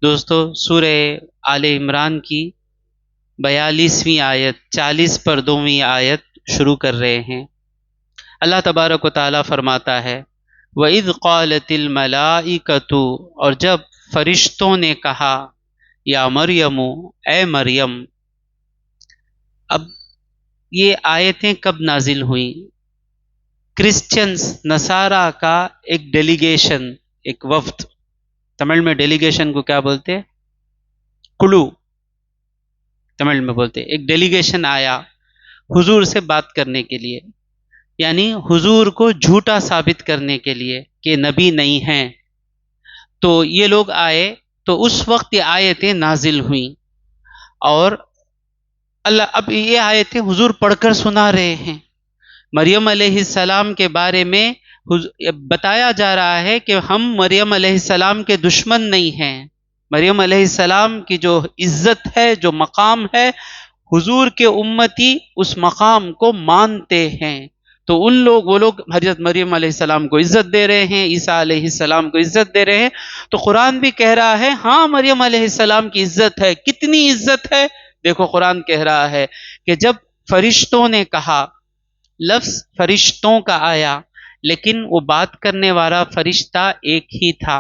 دوستو سورہ آل عمران کی 42ویں آیت 40 پردویں آیت شروع کر رہے ہیں۔ اللہ تبارک و تعالیٰ فرماتا ہے وَإِذْ قَالَتِ الْمَلَائِكَةُ، اور جب فرشتوں نے کہا یا مریم، اے مریم۔ اب یہ آیتیں کب نازل ہوئیں؟ کرسچنز نصارہ کا ایک ڈیلیگیشن، ایک وفد، تمل میں ڈیلیگیشن کو کیا بولتے ہیں؟ کلو تمل میں بولتے ہیں۔ ایک ڈیلیگیشن آیا حضور سے بات کرنے کے لیے، یعنی حضور کو جھوٹا ثابت کرنے کے لیے کہ نبی نہیں ہیں۔ تو یہ لوگ آئے تو اس وقت یہ آیتیں نازل ہوئیں، اور اللہ اب یہ آیتیں حضور پڑھ کر سنا رہے ہیں۔ مریم علیہ السلام کے بارے میں بتایا جا رہا ہے کہ ہم مریم علیہ السلام کے دشمن نہیں ہیں۔ مریم علیہ السلام کی جو عزت ہے، جو مقام ہے، حضور کے امتی اس مقام کو مانتے ہیں۔ تو وہ لوگ حضرت مریم علیہ السلام کو عزت دے رہے ہیں، عیسیٰ علیہ السلام کو عزت دے رہے ہیں۔ تو قرآن بھی کہہ رہا ہے ہاں مریم علیہ السلام کی عزت ہے۔ کتنی عزت ہے؟ دیکھو قرآن کہہ رہا ہے کہ جب فرشتوں نے کہا، لفظ فرشتوں کا آیا لیکن وہ بات کرنے والا فرشتہ ایک ہی تھا۔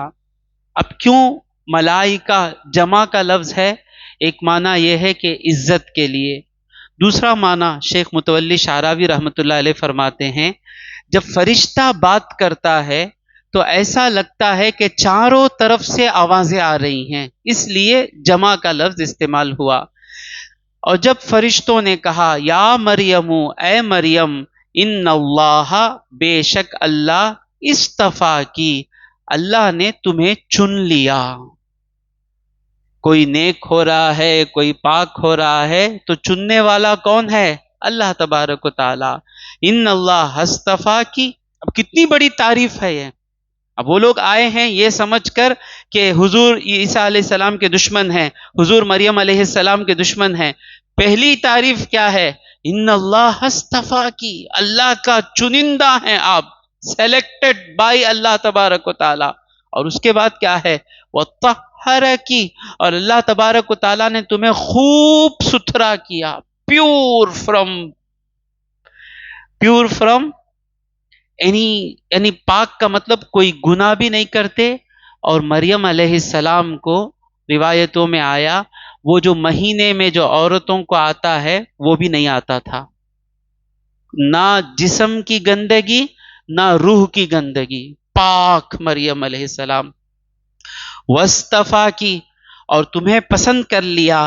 اب کیوں ملائکہ جمع کا لفظ ہے؟ ایک معنی یہ ہے کہ عزت کے لیے، دوسرا معنی شیخ متولی شعراوی رحمۃ اللہ علیہ فرماتے ہیں جب فرشتہ بات کرتا ہے تو ایسا لگتا ہے کہ چاروں طرف سے آوازیں آ رہی ہیں، اس لیے جمع کا لفظ استعمال ہوا۔ اور جب فرشتوں نے کہا یا مریم، اے مریم، ان اللہ، بے شک اللہ، اصطفیٰ کی، اللہ نے تمہیں چن لیا۔ کوئی نیک ہو رہا ہے، کوئی پاک ہو رہا ہے تو چننے والا کون ہے؟ اللہ تبارک و تعالی۔ ان اللہ اصطفیٰ کی، اب کتنی بڑی تعریف ہے یہ۔ اب وہ لوگ آئے ہیں یہ سمجھ کر کہ حضور عیسیٰ علیہ السلام کے دشمن ہیں، حضور مریم علیہ السلام کے دشمن ہیں۔ پہلی تعریف کیا ہے؟ ان اللہ اصطفیٰ کی، اللہ کا چنندہ ہیں آپ، سیلیکٹڈ بائی اللہ تبارک و تعالی۔ اور اس کے بعد کیا ہے؟ وَطَهَّرَكِ، اور اللہ تبارک و تعالی نے تمہیں خوب ستھرا کیا، پیور فرام یعنی پاک کا مطلب کوئی گناہ بھی نہیں کرتے۔ اور مریم علیہ السلام کو روایتوں میں آیا وہ جو مہینے میں جو عورتوں کو آتا ہے وہ بھی نہیں آتا تھا، نہ جسم کی گندگی نہ روح کی گندگی، پاک مریم علیہ السلام۔ واصطفیٰ کی، اور تمہیں پسند کر لیا،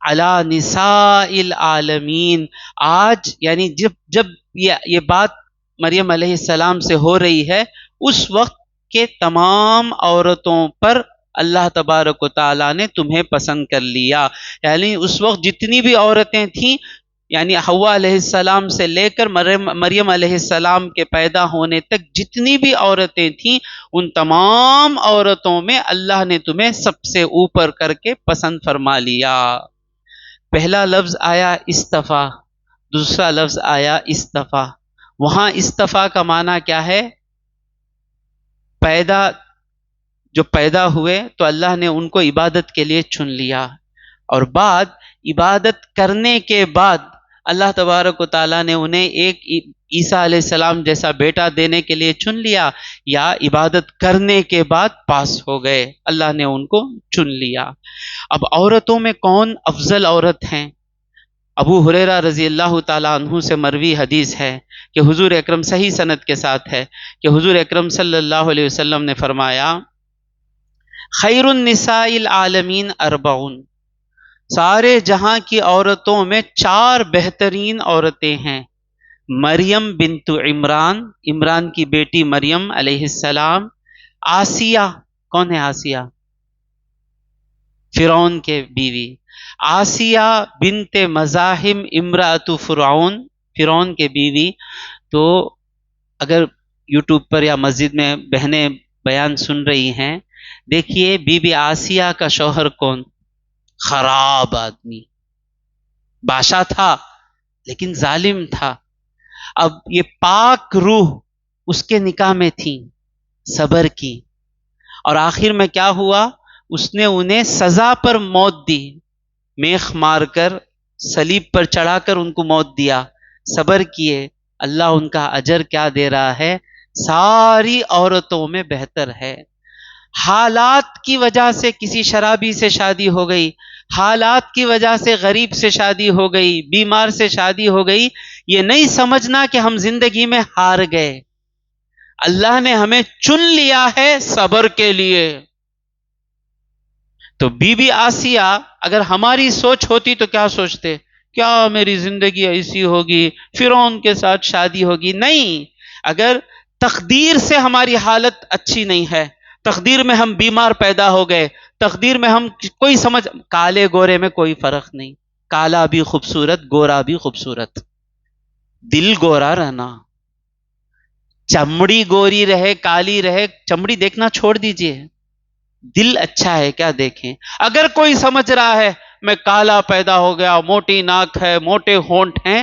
علی نساء العالمین۔ آج یعنی جب یہ بات مریم علیہ السلام سے ہو رہی ہے، اس وقت کے تمام عورتوں پر اللہ تبارک و تعالیٰ نے تمہیں پسند کر لیا۔ یعنی اس وقت جتنی بھی عورتیں تھیں، یعنی حوا علیہ السلام سے لے کر مریم علیہ السلام کے پیدا ہونے تک جتنی بھی عورتیں تھیں، ان تمام عورتوں میں اللہ نے تمہیں سب سے اوپر کر کے پسند فرما لیا۔ پہلا لفظ آیا اصطفیٰ، دوسرا لفظ آیا اصطفیٰ۔ وہاں اصطفیٰ کا معنی کیا ہے؟ جو پیدا ہوئے تو اللہ نے ان کو عبادت کے لیے چن لیا، اور بعد عبادت کرنے کے بعد اللہ تبارک و تعالیٰ نے انہیں ایک عیسیٰ علیہ السلام جیسا بیٹا دینے کے لیے چن لیا، یا عبادت کرنے کے بعد پاس ہو گئے، اللہ نے ان کو چن لیا۔ اب عورتوں میں کون افضل عورت ہیں؟ ابو ہریرہ رضی اللہ تعالیٰ عنہ سے مروی حدیث ہے کہ حضور اکرم، صحیح سند کے ساتھ ہے کہ حضور اکرم صلی اللہ علیہ وسلم نے فرمایا خیر النساء العالمین اربعون، سارے جہاں کی عورتوں میں 4 بہترین عورتیں ہیں۔ مریم بنت عمران، عمران کی بیٹی مریم علیہ السلام۔ آسیہ، کون ہے آسیہ؟ فرعون کے بیوی۔ آسیہ بنت مزاحم امرأۃ فرعون، فرعون کے بیوی۔ تو اگر یوٹیوب پر یا مسجد میں بہنیں بیان سن رہی ہیں، دیکھیے بی بی آسیہ کا شوہر کون؟ خراب آدمی، بادشاہ تھا لیکن ظالم تھا۔ اب یہ پاک روح اس کے نکاح میں تھی، صبر کی، اور آخر میں کیا ہوا؟ اس نے انہیں سزا پر موت دی، میخ مار کر صلیب پر چڑھا کر ان کو موت دیا، صبر کیے، اللہ ان کا اجر کیا دے رہا ہے؟ ساری عورتوں میں بہتر ہے۔ حالات کی وجہ سے کسی شرابی سے شادی ہو گئی، حالات کی وجہ سے غریب سے شادی ہو گئی، بیمار سے شادی ہو گئی، یہ نہیں سمجھنا کہ ہم زندگی میں ہار گئے۔ اللہ نے ہمیں چن لیا ہے صبر کے لیے۔ تو بی بی آسیہ اگر ہماری سوچ ہوتی تو کیا سوچتے؟ کیا میری زندگی ایسی ہوگی، فرعون کے ساتھ شادی ہوگی؟ نہیں، اگر تقدیر سے ہماری حالت اچھی نہیں ہے، تقدیر میں ہم بیمار پیدا ہو گئے، تقدیر میں ہم کوئی سمجھ، کالے گورے میں کوئی فرق نہیں، کالا بھی خوبصورت، گورا بھی خوبصورت، دل گورا رہنا، چمڑی گوری رہے کالی رہے، چمڑی دیکھنا چھوڑ دیجئے، دل اچھا ہے کیا دیکھیں۔ اگر کوئی سمجھ رہا ہے میں کالا پیدا ہو گیا، موٹی ناک ہے، موٹے ہونٹ ہیں،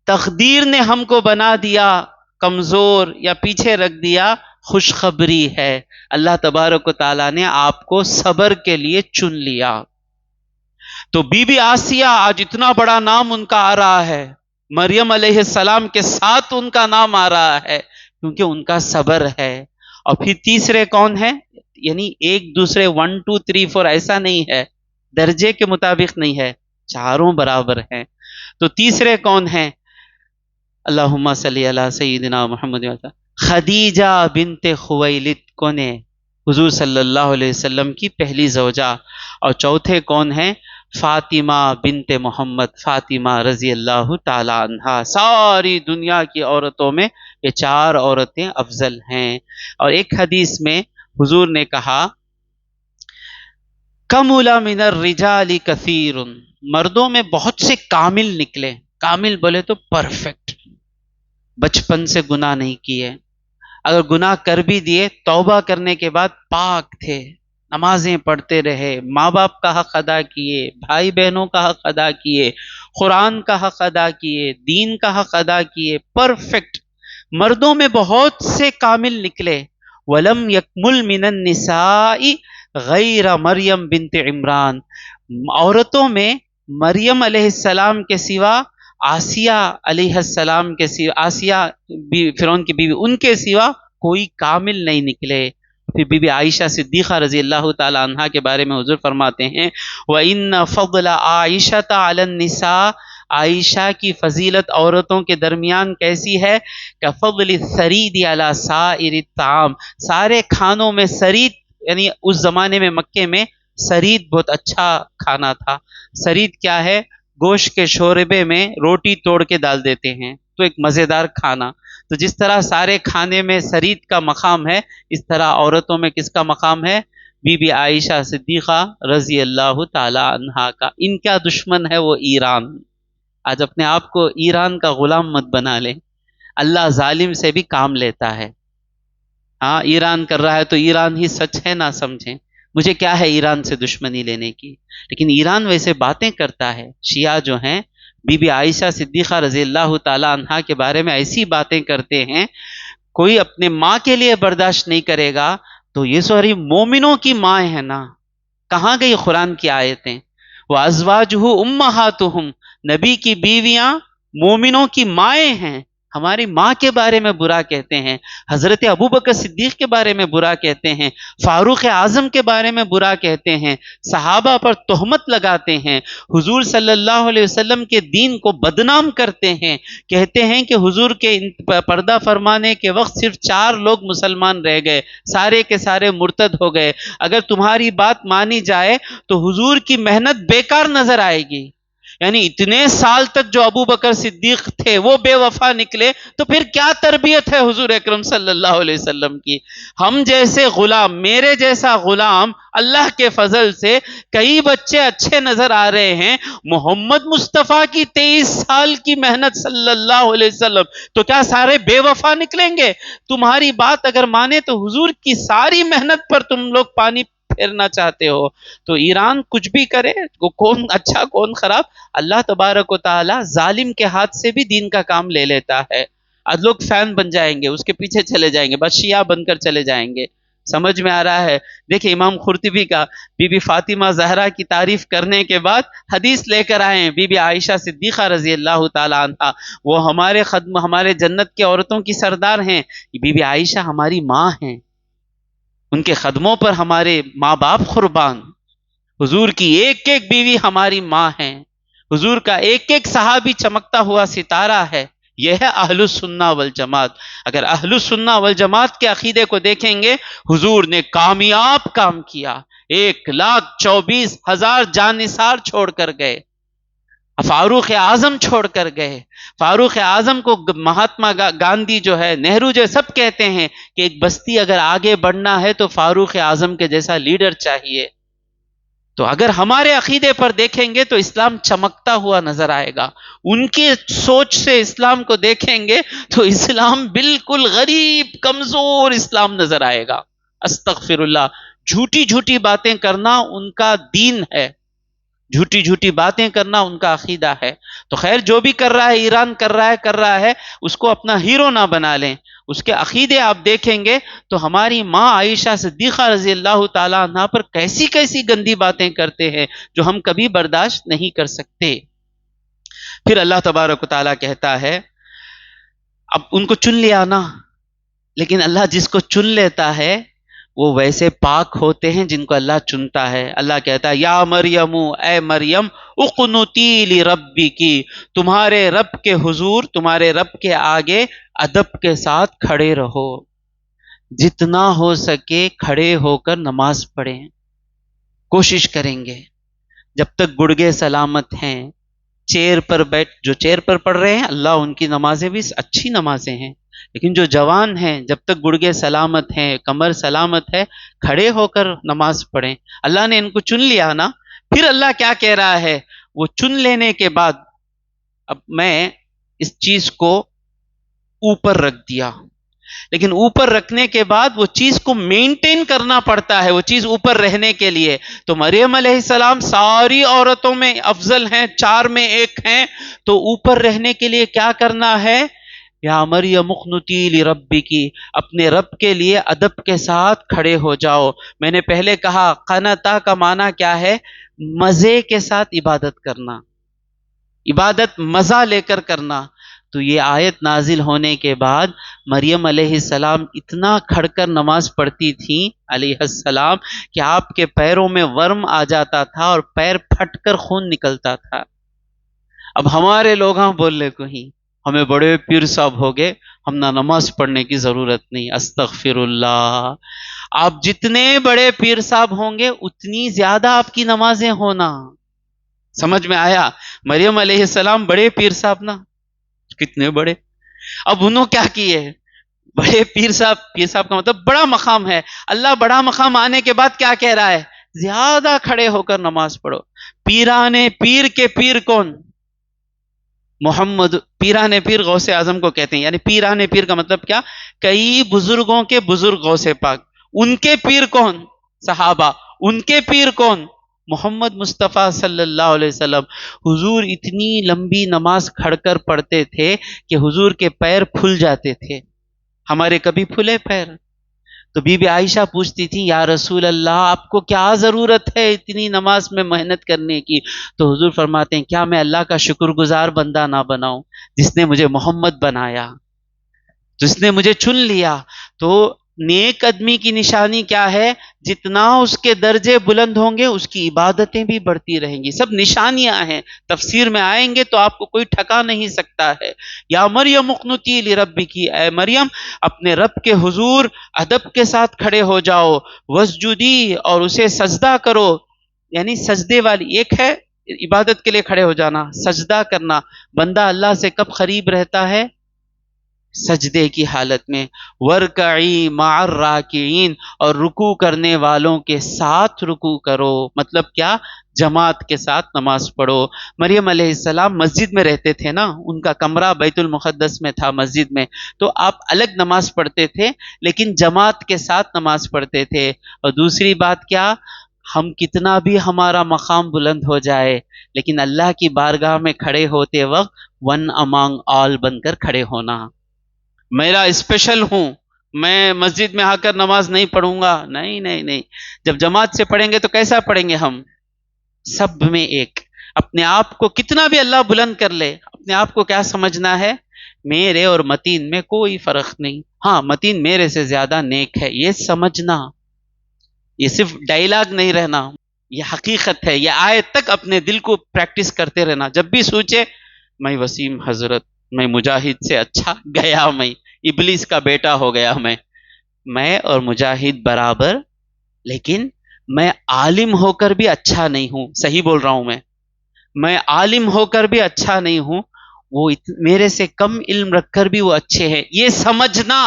تقدیر نے ہم کو بنا دیا کمزور یا پیچھے رکھ دیا، خوشخبری ہے، اللہ تبارک و تعالیٰ نے آپ کو صبر کے لیے چن لیا۔ تو بی بی آسیہ آج اتنا بڑا نام ان کا آ رہا ہے، مریم علیہ السلام کے ساتھ ان کا نام آ رہا ہے، کیونکہ ان کا صبر ہے۔ اور پھر تیسرے کون ہے؟ یعنی ایک دوسرے 1 2 3 4 ایسا نہیں ہے، درجے کے مطابق نہیں ہے، چاروں برابر ہیں۔ تو تیسرے کون ہیں؟ اللہم صلی علی سیدنا محمد خدیجہ بنت خویلد، کون ہے؟ حضور صلی اللہ علیہ وسلم کی پہلی زوجہ۔ اور چوتھے کون ہیں؟ فاطمہ بنت محمد، فاطمہ رضی اللہ تعالی عنہا۔ ساری دنیا کی عورتوں میں یہ 4 عورتیں افضل ہیں۔ اور ایک حدیث میں حضور نے کہا کمل من الرجال کثیر، مردوں میں بہت سے کامل نکلے، کامل بولے تو پرفیکٹ، بچپن سے گناہ نہیں کیے، اگر گناہ کر بھی دیے توبہ کرنے کے بعد پاک تھے، نمازیں پڑھتے رہے، ماں باپ کا حق ادا کیے، بھائی بہنوں کا حق ادا کیے، قرآن کا حق ادا کیے، دین کا حق ادا کیے، پرفیکٹ، مردوں میں بہت سے کامل نکلے۔ وَلَمْ يَكْمُلْ مِنَ النِّسَاءِ غَيْرَ مریم بنت عمران، عورتوں میں مریم علیہ السلام کے سوا، آسیہ علیہ السلام کے سوا، آسیہ فرعون کی بیوی، ان کے سوا کوئی کامل نہیں نکلے۔ پھر بی بی عائشہ صدیقہ رضی اللہ تعالی عنہا کے بارے میں حضور فرماتے ہیں وَإِنَّ فَضْلَ عَائِشَةَ عَلَى النِّسَاءِ، عائشہ کی فضیلت عورتوں کے درمیان کیسی ہے؟ كَفَضْلِ الثَّرِيدِ عَلَى سَائِرِ الطَّعَامِ، سارے کھانوں میں سرید، یعنی اس زمانے میں مکے میں سرید بہت اچھا کھانا تھا۔ سرید کیا ہے؟ گوشت کے شوربے میں روٹی توڑ کے ڈال دیتے ہیں، تو ایک مزیدار کھانا۔ تو جس طرح سارے کھانے میں سرید کا مقام ہے، اس طرح عورتوں میں کس کا مقام ہے؟ بی بی عائشہ صدیقہ رضی اللہ تعالی عنہا کا۔ ان کا دشمن ہے وہ ایران۔ آج اپنے آپ کو ایران کا غلام مت بنا لیں، اللہ ظالم سے بھی کام لیتا ہے۔ ہاں ایران کر رہا ہے تو ایران ہی سچ ہے، نہ سمجھیں، مجھے کیا ہے ایران سے دشمنی لینے کی، لیکن ایران ویسے باتیں کرتا ہے۔ شیعہ جو ہیں بی بی عائشہ صدیقہ رضی اللہ تعالی عنہا کے بارے میں ایسی باتیں کرتے ہیں، کوئی اپنے ماں کے لیے برداشت نہیں کرے گا تو یہ ساری مومنوں کی ماں ہے نا، کہاں گئی قرآن کی آیتیں؟ وَأَزْوَاجُهُ أُمَّهَاتُهُمْ، نبی کی بیویاں مومنوں کی مائیں ہیں، ہماری ماں کے بارے میں برا کہتے ہیں، حضرت ابوبکر صدیق کے بارے میں برا کہتے ہیں، فاروق اعظم کے بارے میں برا کہتے ہیں، صحابہ پر تہمت لگاتے ہیں، حضور صلی اللہ علیہ وسلم کے دین کو بدنام کرتے ہیں، کہتے ہیں کہ حضور کے پردہ فرمانے کے وقت صرف 4 لوگ مسلمان رہ گئے، سارے کے سارے مرتد ہو گئے، اگر تمہاری بات مانی جائے تو حضور کی محنت بیکار نظر آئے گی۔ یعنی اتنے سال تک جو ابو بکر صدیق تھے وہ بے وفا نکلے، تو پھر کیا تربیت ہے حضور اکرم صلی اللہ علیہ وسلم کی؟ ہم جیسے غلام، میرے جیسا غلام، اللہ کے فضل سے کئی بچے اچھے نظر آ رہے ہیں، محمد مصطفیٰ کی 23 سال کی محنت صلی اللہ علیہ وسلم، تو کیا سارے بے وفا نکلیں گے؟ تمہاری بات اگر مانے تو حضور کی ساری محنت پر تم لوگ پانی پھیرنا چاہتے ہو۔ تو ایران کچھ بھی کرے، کون اچھا کون خراب، اللہ تبارک و تعالی ظالم کے ہاتھ سے بھی دین کا کام لے لیتا ہے۔ آج لوگ فین بن جائیں گے، اس کے پیچھے چلے جائیں گے، بس شیعہ بن کر چلے جائیں گے، سمجھ میں آ رہا ہے؟ دیکھیں امام قرطبی کا بی بی فاطمہ زہرا کی تعریف کرنے کے بعد حدیث لے کر آئے ہیں بی بی عائشہ صدیقہ رضی اللہ تعالی عنہا، وہ ہمارے جنت کے عورتوں کی سردار ہیں، بی بی عائشہ ہماری ماں ہیں، ان کے قدموں پر ہمارے ماں باپ قربان، حضور کی ایک ایک بیوی ہماری ماں ہیں، حضور کا ایک ایک صحابی چمکتا ہوا ستارہ ہے۔ یہ ہے اہل السنہ والجماعت۔ اگر اہل السنہ والجماعت کے عقیدے کو دیکھیں گے، حضور نے کامیاب کام کیا، 1,24,000 جانثار چھوڑ کر گئے، فاروق اعظم چھوڑ کر گئے۔ فاروق اعظم کو مہاتما گاندھی جو ہے، نہرو جو سب کہتے ہیں کہ ایک بستی اگر آگے بڑھنا ہے تو فاروق اعظم کے جیسا لیڈر چاہیے۔ تو اگر ہمارے عقیدے پر دیکھیں گے تو اسلام چمکتا ہوا نظر آئے گا، ان کی سوچ سے اسلام کو دیکھیں گے تو اسلام بالکل غریب کمزور اسلام نظر آئے گا۔ استغفر اللہ، جھوٹی جھوٹی باتیں کرنا ان کا دین ہے، جھوٹی جھوٹی باتیں کرنا ان کا عقیدہ ہے۔ تو خیر جو بھی کر رہا ہے، ایران کر رہا ہے، اس کو اپنا ہیرو نہ بنا لیں۔ اس کے عقیدے آپ دیکھیں گے تو ہماری ماں عائشہ صدیقہ رضی اللہ تعالیٰ عنہ پر کیسی کیسی گندی باتیں کرتے ہیں جو ہم کبھی برداشت نہیں کر سکتے۔ پھر اللہ تبارک و تعالیٰ کہتا ہے، اب ان کو چن لیا نا، لیکن اللہ جس کو چن لیتا ہے وہ ویسے پاک ہوتے ہیں جن کو اللہ چنتا ہے۔ اللہ کہتا ہے یا مریم، اے مریم، اقنتی لربکی، تمہارے رب کے حضور، تمہارے رب کے آگے ادب کے ساتھ کھڑے رہو، جتنا ہو سکے کھڑے ہو کر نماز پڑھیں، کوشش کریں گے جب تک گڑگے سلامت ہیں، چیئر پر جو چیئر پر پڑھ رہے ہیں اللہ ان کی نمازیں بھی اچھی نمازیں ہیں، لیکن جو جوان ہیں جب تک گڑگے سلامت ہیں، کمر سلامت ہے، کھڑے ہو کر نماز پڑھیں۔ اللہ نے ان کو چن لیا نا۔ پھر اللہ کیا کہہ رہا ہے؟ وہ چن لینے کے بعد اب میں اس چیز کو اوپر رکھ دیا، لیکن اوپر رکھنے کے بعد وہ چیز کو مینٹین کرنا پڑتا ہے، وہ چیز اوپر رہنے کے لیے۔ تو مریم علیہ السلام ساری عورتوں میں افضل ہیں، 4 میں 1 ہیں، تو اوپر رہنے کے لیے کیا کرنا ہے؟ یا مریم اقنتی لربکی، اپنے رب کے لیے ادب کے ساتھ کھڑے ہو جاؤ۔ میں نے پہلے کہا قنتا کا معنی کیا ہے؟ مزے کے ساتھ عبادت کرنا، عبادت مزہ لے کر کرنا۔ تو یہ آیت نازل ہونے کے بعد مریم علیہ السلام اتنا کھڑ کر نماز پڑھتی تھیں علیہ السلام کہ آپ کے پیروں میں ورم آ جاتا تھا اور پیر پھٹ کر خون نکلتا تھا۔ اب ہمارے لوگ بولنے کو ہی ہمیں بڑے پیر صاحب ہو گئے، ہم نہ نماز پڑھنے کی ضرورت نہیں۔ استغفر اللہ، آپ جتنے بڑے پیر صاحب ہوں گے اتنی زیادہ آپ کی نمازیں ہونا۔ سمجھ میں آیا؟ مریم علیہ السلام بڑے پیر صاحب نا، کتنے بڑے۔ اب انہوں کیا کیے؟ بڑے پیر صاحب کا مطلب بڑا مقام ہے۔ اللہ بڑا مقام آنے کے بعد کیا کہہ رہا ہے؟ زیادہ کھڑے ہو کر نماز پڑھو۔ پیرانے پیر کے پیر کون؟ محمد۔ پیرانے پیر غوث اعظم کو کہتے ہیں، یعنی پیرانے پیر کا مطلب کیا؟ کئی بزرگوں کے بزرگ غوث پاک۔ ان کے پیر کون؟ صحابہ۔ ان کے پیر کون؟ محمد مصطفیٰ صلی اللہ علیہ وسلم۔ حضور اتنی لمبی نماز کھڑ کر پڑھتے تھے کہ حضور کے پیر پھول جاتے تھے۔ ہمارے کبھی پھولے پیر؟ تو بی بی عائشہ پوچھتی تھی یا رسول اللہ آپ کو کیا ضرورت ہے اتنی نماز میں محنت کرنے کی؟ تو حضور فرماتے ہیں کیا میں اللہ کا شکر گزار بندہ نہ بناؤں جس نے مجھے محمد بنایا، جس نے مجھے چن لیا؟ تو نیک آدمی کی نشانی کیا ہے؟ جتنا اس کے درجے بلند ہوں گے اس کی عبادتیں بھی بڑھتی رہیں گی۔ سب نشانیاں ہیں، تفسیر میں آئیں گے تو آپ کو کوئی ٹھکا نہیں سکتا ہے۔ یا مریم اقنتی لربکی، اے مریم اپنے رب کے حضور ادب کے ساتھ کھڑے ہو جاؤ، وسجدی اور اسے سجدہ کرو۔ یعنی سجدے والی ایک ہے عبادت کے لیے کھڑے ہو جانا، سجدہ کرنا۔ بندہ اللہ سے کب قریب رہتا ہے؟ سجدے کی حالت میں۔ ورکعی مع الراکعین، اور رکوع کرنے والوں کے ساتھ رکوع کرو۔ مطلب کیا؟ جماعت کے ساتھ نماز پڑھو۔ مریم علیہ السلام مسجد میں رہتے تھے نا، ان کا کمرہ بیت المقدس میں تھا، مسجد میں، تو آپ الگ نماز پڑھتے تھے لیکن جماعت کے ساتھ نماز پڑھتے تھے۔ اور دوسری بات کیا؟ ہم کتنا بھی ہمارا مقام بلند ہو جائے لیکن اللہ کی بارگاہ میں کھڑے ہوتے وقت ون امانگ آل بن کر کھڑے ہونا۔ میرا اسپیشل ہوں، میں مسجد میں آ کر نماز نہیں پڑھوں گا، نہیں نہیں نہیں، جب جماعت سے پڑھیں گے تو کیسا پڑھیں گے ہم؟ سب میں ایک. اپنے آپ کو کتنا بھی اللہ بلند کر لے، اپنے آپ کو کیا سمجھنا ہے؟ میرے اور متین میں کوئی فرق نہیں، ہاں متین میرے سے زیادہ نیک ہے، یہ سمجھنا. یہ صرف ڈائلاگ نہیں رہنا، یہ حقیقت ہے. یہ آیت تک اپنے دل کو پریکٹس کرتے رہنا. جب بھی سوچے میں وسیم حضرت، میں مجاہد سے اچھا گیا، میں ابلیس کا بیٹا ہو گیا، میں اور مجاہد برابر، لیکن میں عالم ہو کر بھی اچھا نہیں ہوں. صحیح بول رہا ہوں میں عالم ہو کر بھی اچھا نہیں ہوں، وہ میرے سے کم علم رکھ کر بھی وہ اچھے ہیں. یہ سمجھنا،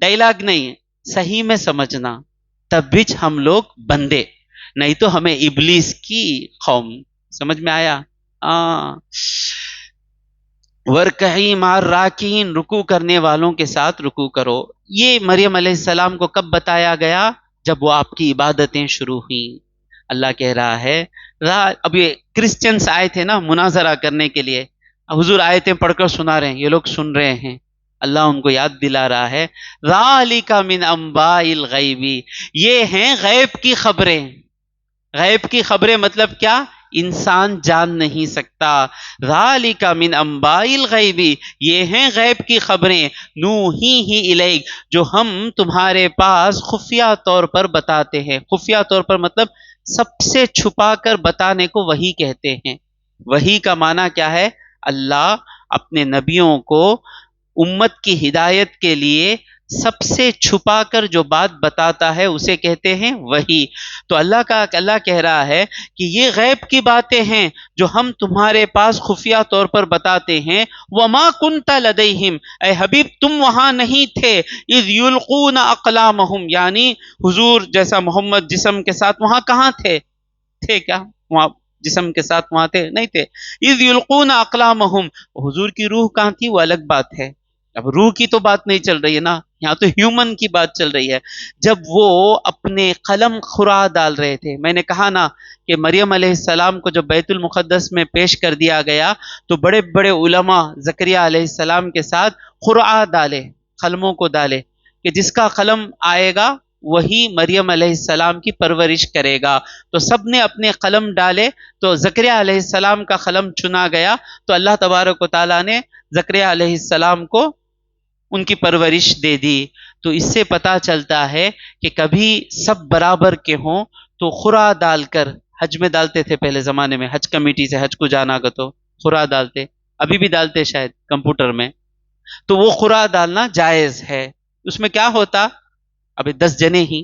ڈائلاگ نہیں ہے، صحیح میں سمجھنا. تب بھی ہم لوگ بندے، نہیں تو ہمیں ابلیس کی قوم. سمجھ میں آیا؟ ورکعی مع الراکعین، رکوع کرنے والوں کے ساتھ رکوع کرو. یہ مریم علیہ السلام کو کب بتایا گیا؟ جب وہ آپ کی عبادتیں شروع ہوئیں. اللہ کہہ رہا ہے، اب یہ کرسچنس آئے تھے نا مناظرہ کرنے کے لیے، حضور آیتیں پڑھ کر سنا رہے ہیں، یہ لوگ سن رہے ہیں. اللہ ان کو یاد دلا رہا ہے، ذالک من انباء الغیب، یہ ہیں غیب کی خبریں. غیب کی خبریں مطلب کیا؟ انسان جان نہیں سکتا. ذالک من انباء الغیب، یہ ہیں غیب کی خبریں، نوحیہ الیک، جو ہم تمہارے پاس خفیہ طور پر بتاتے ہیں. خفیہ طور پر مطلب سب سے چھپا کر بتانے کو وحی کہتے ہیں. وحی کا معنی کیا ہے؟ اللہ اپنے نبیوں کو امت کی ہدایت کے لیے سب سے چھپا کر جو بات بتاتا ہے اسے کہتے ہیں وحی. تو اللہ کہہ رہا ہے کہ یہ غیب کی باتیں ہیں جو ہم تمہارے پاس خفیہ طور پر بتاتے ہیں. وما کنت لدیہم، اے حبیب تم وہاں نہیں تھے، اذ یلقون اقلامہم، یعنی حضور جیسا محمد جسم کے ساتھ وہاں کہاں تھے؟ تھے کیا وہاں جسم کے ساتھ؟ وہاں تھے نہیں تھے. اذ یلقون اقلامہم، حضور کی روح کہاں تھی؟ وہ الگ بات ہے. اب روح کی تو بات نہیں چل رہی ہے نا، یہاں تو ہیومن کی بات چل رہی ہے. جب وہ اپنے قلم خرا ڈال رہے تھے، میں نے کہا نا کہ مریم علیہ السلام کو جب بیت المقدس میں پیش کر دیا گیا تو بڑے بڑے علماء زکریا علیہ السلام کے ساتھ خرا ڈالے، قلموں کو ڈالے کہ جس کا قلم آئے گا وہی مریم علیہ السلام کی پرورش کرے گا. تو سب نے اپنے قلم ڈالے، تو زکریا علیہ السلام کا قلم چنا گیا. تو اللہ تبارک و تعالیٰ نے زکریا علیہ السلام کو ان کی پرورش دے دی. تو اس سے پتا چلتا ہے کہ کبھی سب برابر کے ہوں تو خرا ڈال کر، حج میں ڈالتے تھے پہلے زمانے میں، حج کمیٹی سے حج کو جانا گا تو خرا ڈالتے، ابھی بھی ڈالتے شاید کمپیوٹر میں. تو وہ خرا ڈالنا جائز ہے. اس میں کیا ہوتا؟ ابھی 10 جنے ہی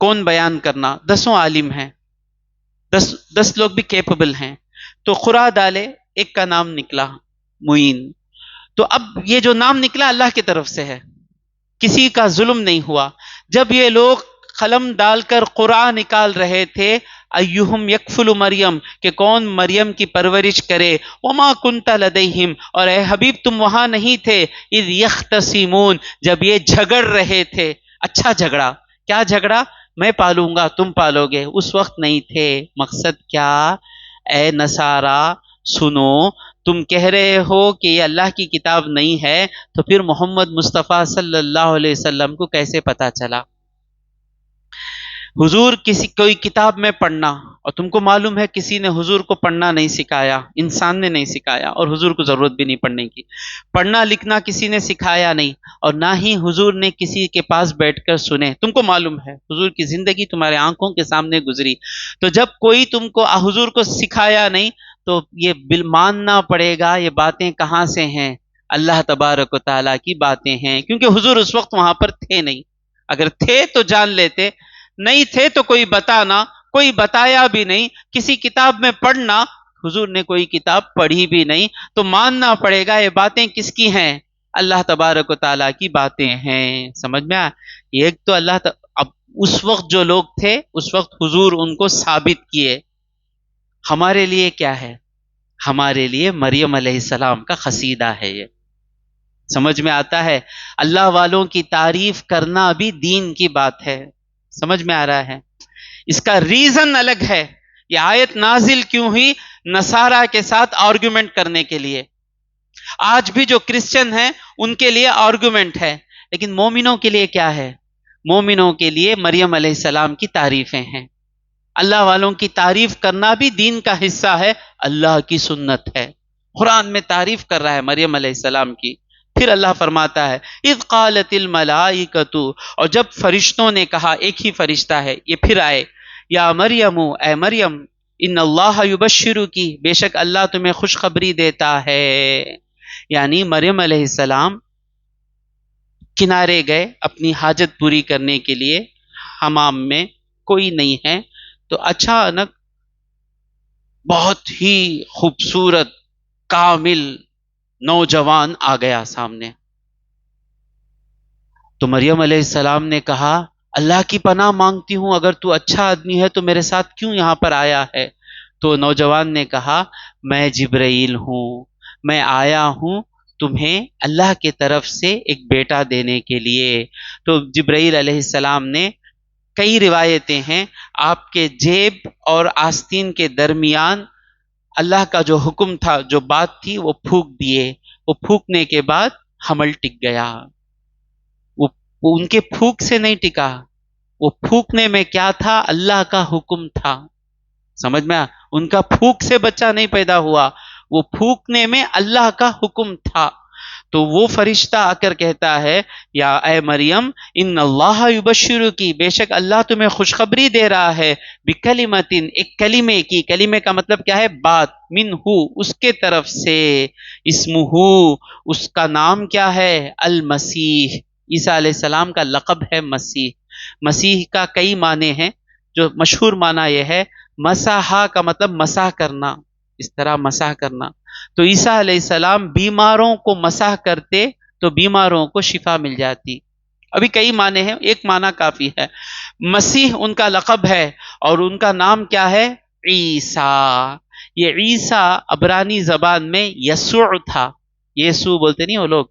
کون بیان کرنا، 10 عالم ہیں، 10 لوگ بھی کیپبل ہیں. تو خرا ڈالے، ایک کا نام نکلا معین. تو اب یہ جو نام نکلا اللہ کی طرف سے ہے، کسی کا ظلم نہیں ہوا. جب یہ لوگ قلم ڈال کر قرآن نکال رہے تھے، ایہم یکفل مریم، کہ کون مریم کی پرورش کرے. وما کنت لدیہم، اور اے حبیب تم وہاں نہیں تھے، اذ یختصمون، جب یہ جھگڑ رہے تھے. اچھا جھگڑا، کیا جھگڑا؟ میں پالوں گا تم پالو گے، اس وقت نہیں تھے. مقصد کیا؟ اے نصارا سنو، تم کہہ رہے ہو کہ یہ اللہ کی کتاب نہیں ہے، تو پھر محمد مصطفیٰ صلی اللہ علیہ وسلم کو کیسے پتا چلا؟ حضور کوئی کتاب میں پڑھنا، اور تم کو معلوم ہے کسی نے حضور کو پڑھنا نہیں سکھایا، انسان نے نہیں سکھایا، اور حضور کو ضرورت بھی نہیں پڑھنے کی. پڑھنا لکھنا کسی نے سکھایا نہیں، اور نہ ہی حضور نے کسی کے پاس بیٹھ کر سنے. تم کو معلوم ہے حضور کی زندگی تمہارے آنکھوں کے سامنے گزری. تو جب کوئی تم کو حضور کو سکھایا نہیں تو یہ ماننا پڑے گا یہ باتیں کہاں سے ہیں؟ اللہ تبارک و تعالیٰ کی باتیں ہیں، کیونکہ حضور اس وقت وہاں پر تھے نہیں. اگر تھے تو جان لیتے، نہیں تھے تو کوئی بتانا، کوئی بتایا بھی نہیں. کسی کتاب میں پڑھنا، حضور نے کوئی کتاب پڑھی بھی نہیں. تو ماننا پڑے گا یہ باتیں کس کی ہیں؟ اللہ تبارک و تعالیٰ کی باتیں ہیں. سمجھ میں آیا؟ ایک تو اب اس وقت جو لوگ تھے اس وقت حضور ان کو ثابت کیے. ہمارے لیے کیا ہے؟ ہمارے لیے مریم علیہ السلام کا قصیدہ ہے. یہ سمجھ میں آتا ہے؟ اللہ والوں کی تعریف کرنا بھی دین کی بات ہے. سمجھ میں آ رہا ہے؟ اس کا ریزن الگ ہے. یہ آیت نازل کیوں ہوئی؟ نصارہ کے ساتھ آرگومنٹ کرنے کے لیے. آج بھی جو کرسچن ہیں ان کے لیے آرگومنٹ ہے. لیکن مومنوں کے لیے کیا ہے؟ مومنوں کے لیے مریم علیہ السلام کی تعریفیں ہیں. اللہ والوں کی تعریف کرنا بھی دین کا حصہ ہے، اللہ کی سنت ہے. قرآن میں تعریف کر رہا ہے مریم علیہ السلام کی. پھر اللہ فرماتا ہے اذ قالت الملائکۃ، اور جب فرشتوں نے کہا، ایک ہی فرشتہ ہے یہ پھر آئے، یا مریم، اے مریم، ان اللہ یبشرکی، بے شک اللہ تمہیں خوشخبری دیتا ہے. یعنی مریم علیہ السلام کنارے گئے اپنی حاجت پوری کرنے کے لیے، حمام میں کوئی نہیں ہے، تو اچانک بہت ہی خوبصورت کامل نوجوان آ گیا سامنے. تو مریم علیہ السلام نے کہا اللہ کی پناہ مانگتی ہوں، اگر تو اچھا آدمی ہے تو میرے ساتھ کیوں یہاں پر آیا ہے؟ تو نوجوان نے کہا میں جبرائیل ہوں، میں آیا ہوں تمہیں اللہ کی طرف سے ایک بیٹا دینے کے لیے. تو جبرائیل علیہ السلام نے، کئی روایتیں ہیں، آپ کے جیب اور آستین کے درمیان اللہ کا جو حکم تھا، جو بات تھی، وہ پھونک دیے. وہ پھونکنے کے بعد حمل ٹک گیا. وہ ان کے پھونک سے نہیں ٹکا، وہ پھونکنے میں کیا تھا؟ اللہ کا حکم تھا. سمجھ میں ان کا پھونک سے بچہ نہیں پیدا ہوا، وہ پھونکنے میں اللہ کا حکم تھا. تو وہ فرشتہ آ کر کہتا ہے یا اے مریم ان اللہ یبشرکی، بے شک اللہ تمہیں خوشخبری دے رہا ہے، بکلمتن، ایک کلمے کی. کلمے کا مطلب کیا ہے؟ بات. منہ، اس کے طرف سے. اسمہ، اس کا نام کیا ہے؟ المسیح. عیسیٰ علیہ السلام کا لقب ہے مسیح. مسیح کا کئی معنی ہیں، جو مشہور معنی یہ ہے مسحا کا مطلب مسح کرنا، اس طرح مسح کرنا. تو عیسیٰ علیہ السلام بیماروں کو مسح کرتے تو بیماروں کو شفا مل جاتی. ابھی کئی معنی ہیں، ایک معنی کافی ہے. مسیح ان کا لقب ہے اور ان کا نام کیا ہے؟ عیسیٰ. یہ عیسیٰ عبرانی زبان میں یسوع تھا. یسوع بولتے نہیں وہ لوگ،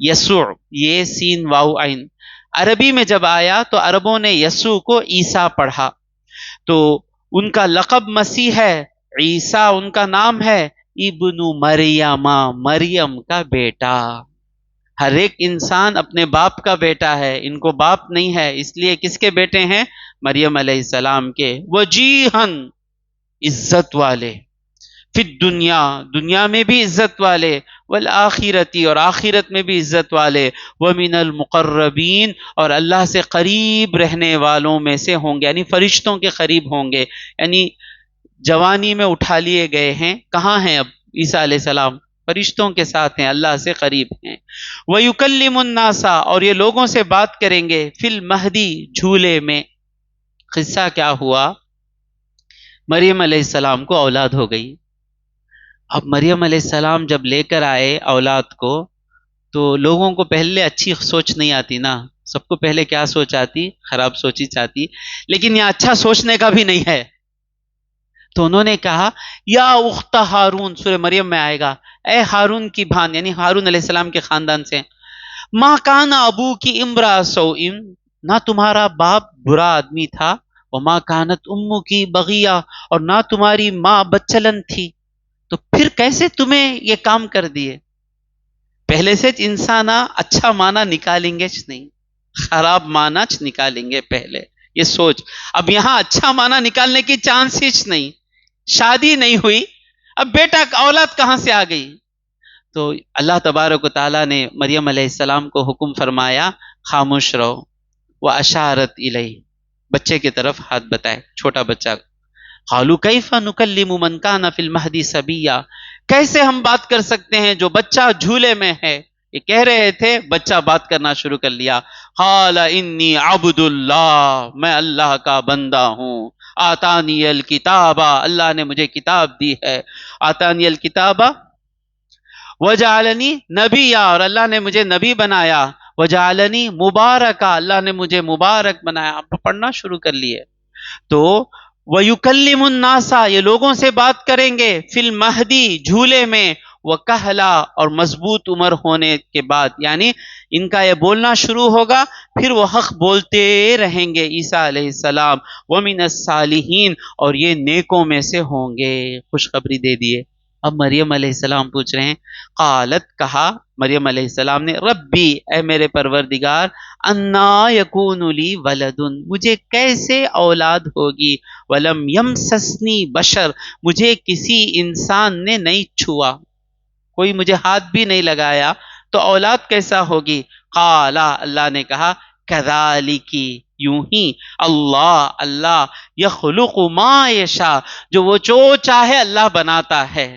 یسوع، یہ سین واو عین. عربی میں جب آیا تو عربوں نے یسوع کو عیسیٰ پڑھا. تو ان کا لقب مسیح ہے، عیسیٰ ان کا نام ہے، ابن مریم، مریم کا بیٹا. ہر ایک انسان اپنے باپ کا بیٹا ہے، ان کو باپ نہیں ہے، اس لیے کس کے بیٹے ہیں؟ مریم علیہ السلام کے. وجیہن، عزت والے، فی الدنیا، دنیا میں بھی عزت والے، والآخرتی، اور آخرت میں بھی عزت والے، ومن المقربین، اور اللہ سے قریب رہنے والوں میں سے ہوں گے، یعنی فرشتوں کے قریب ہوں گے. یعنی جوانی میں اٹھا لیے گئے ہیں، کہاں ہیں اب عیسیٰ علیہ السلام؟ فرشتوں کے ساتھ ہیں، اللہ سے قریب ہیں. وَيُكَلِّمُ النَّاسَ، اور یہ لوگوں سے بات کریں گے، فی المہدی، جھولے میں. قصہ کیا ہوا؟ مریم علیہ السلام کو اولاد ہو گئی. اب مریم علیہ السلام جب لے کر آئے اولاد کو، تو لوگوں کو پہلے اچھی سوچ نہیں آتی نا، سب کو پہلے کیا سوچ آتی؟ خراب سوچی چاہتی. لیکن یہ اچھا سوچنے کا بھی نہیں ہے. تو انہوں نے کہا یا اخت ہارون، سورہ مریم میں آئے گا، اے ہارون کی بھان، یعنی ہارون علیہ السلام کے خاندان سے. ما کان ابو کی امرا سوئم، نہ تمہارا باپ برا آدمی تھا، وما کانت امو کی بغیہ، اور نہ تمہاری ماں بدچلن تھی. تو پھر کیسے تمہیں یہ کام کر دیے؟ پہلے سے انسان اچھا معنی نکالیں گے نہیں، خراب معنی نکالیں گے پہلے، یہ سوچ. اب یہاں اچھا معنی نکالنے کی چانس ہی نہیں، شادی نہیں ہوئی، اب بیٹا اولاد کہاں سے آ گئی؟ تو اللہ تبارک و تعالیٰ نے مریم علیہ السلام کو حکم فرمایا خاموش رہو. وہ اشارت الیہ، بچے کی طرف ہاتھ بتائے، چھوٹا بچہ. قالوا کیف نکلم من کان فی المہدی صبیا، کیسے ہم بات کر سکتے ہیں جو بچہ جھولے میں ہے؟ یہ کہہ رہے تھے، بچہ بات کرنا شروع کر لیا. قال انی عبد اللہ، میں اللہ کا بندہ ہوں. آتانی الکتاب، اللہ نے مجھے کتاب دی ہے. آتانی الکتاب وجعلنی نبیا، اور اللہ نے مجھے نبی بنایا. وجعلنی مبارکا، اللہ نے مجھے مبارک بنایا. پڑھنا شروع کر لیے. تو وَيُكَلِّمُ النَّاسَ، یہ لوگوں سے بات کریں گے، فی المہدی، جھولے میں، وَكَهْلَا، اور مضبوط عمر ہونے کے بعد. یعنی ان کا یہ بولنا شروع ہوگا، پھر وہ حق بولتے رہیں گے عیسیٰ علیہ السلام. وَمِنَ الصَّالِحِينَ، اور یہ نیکوں میں سے ہوں گے. خوشخبری دے دیے. اب مریم علیہ السلام پوچھ رہے ہیں، قالت کہا مریم علیہ السلام نے، ربی اے میرے پروردگار، انا یکون لی ولد مجھے کیسے اولاد ہوگی، ولم یمسسنی بشر مجھے کسی انسان نے نہیں چھوا، کوئی مجھے ہاتھ بھی نہیں لگایا، تو اولاد کیسا ہوگی؟ قالا اللہ نے کہا، کذالکی یوں ہی، اللہ یخلق ما یشاء جو چاہے اللہ بناتا ہے۔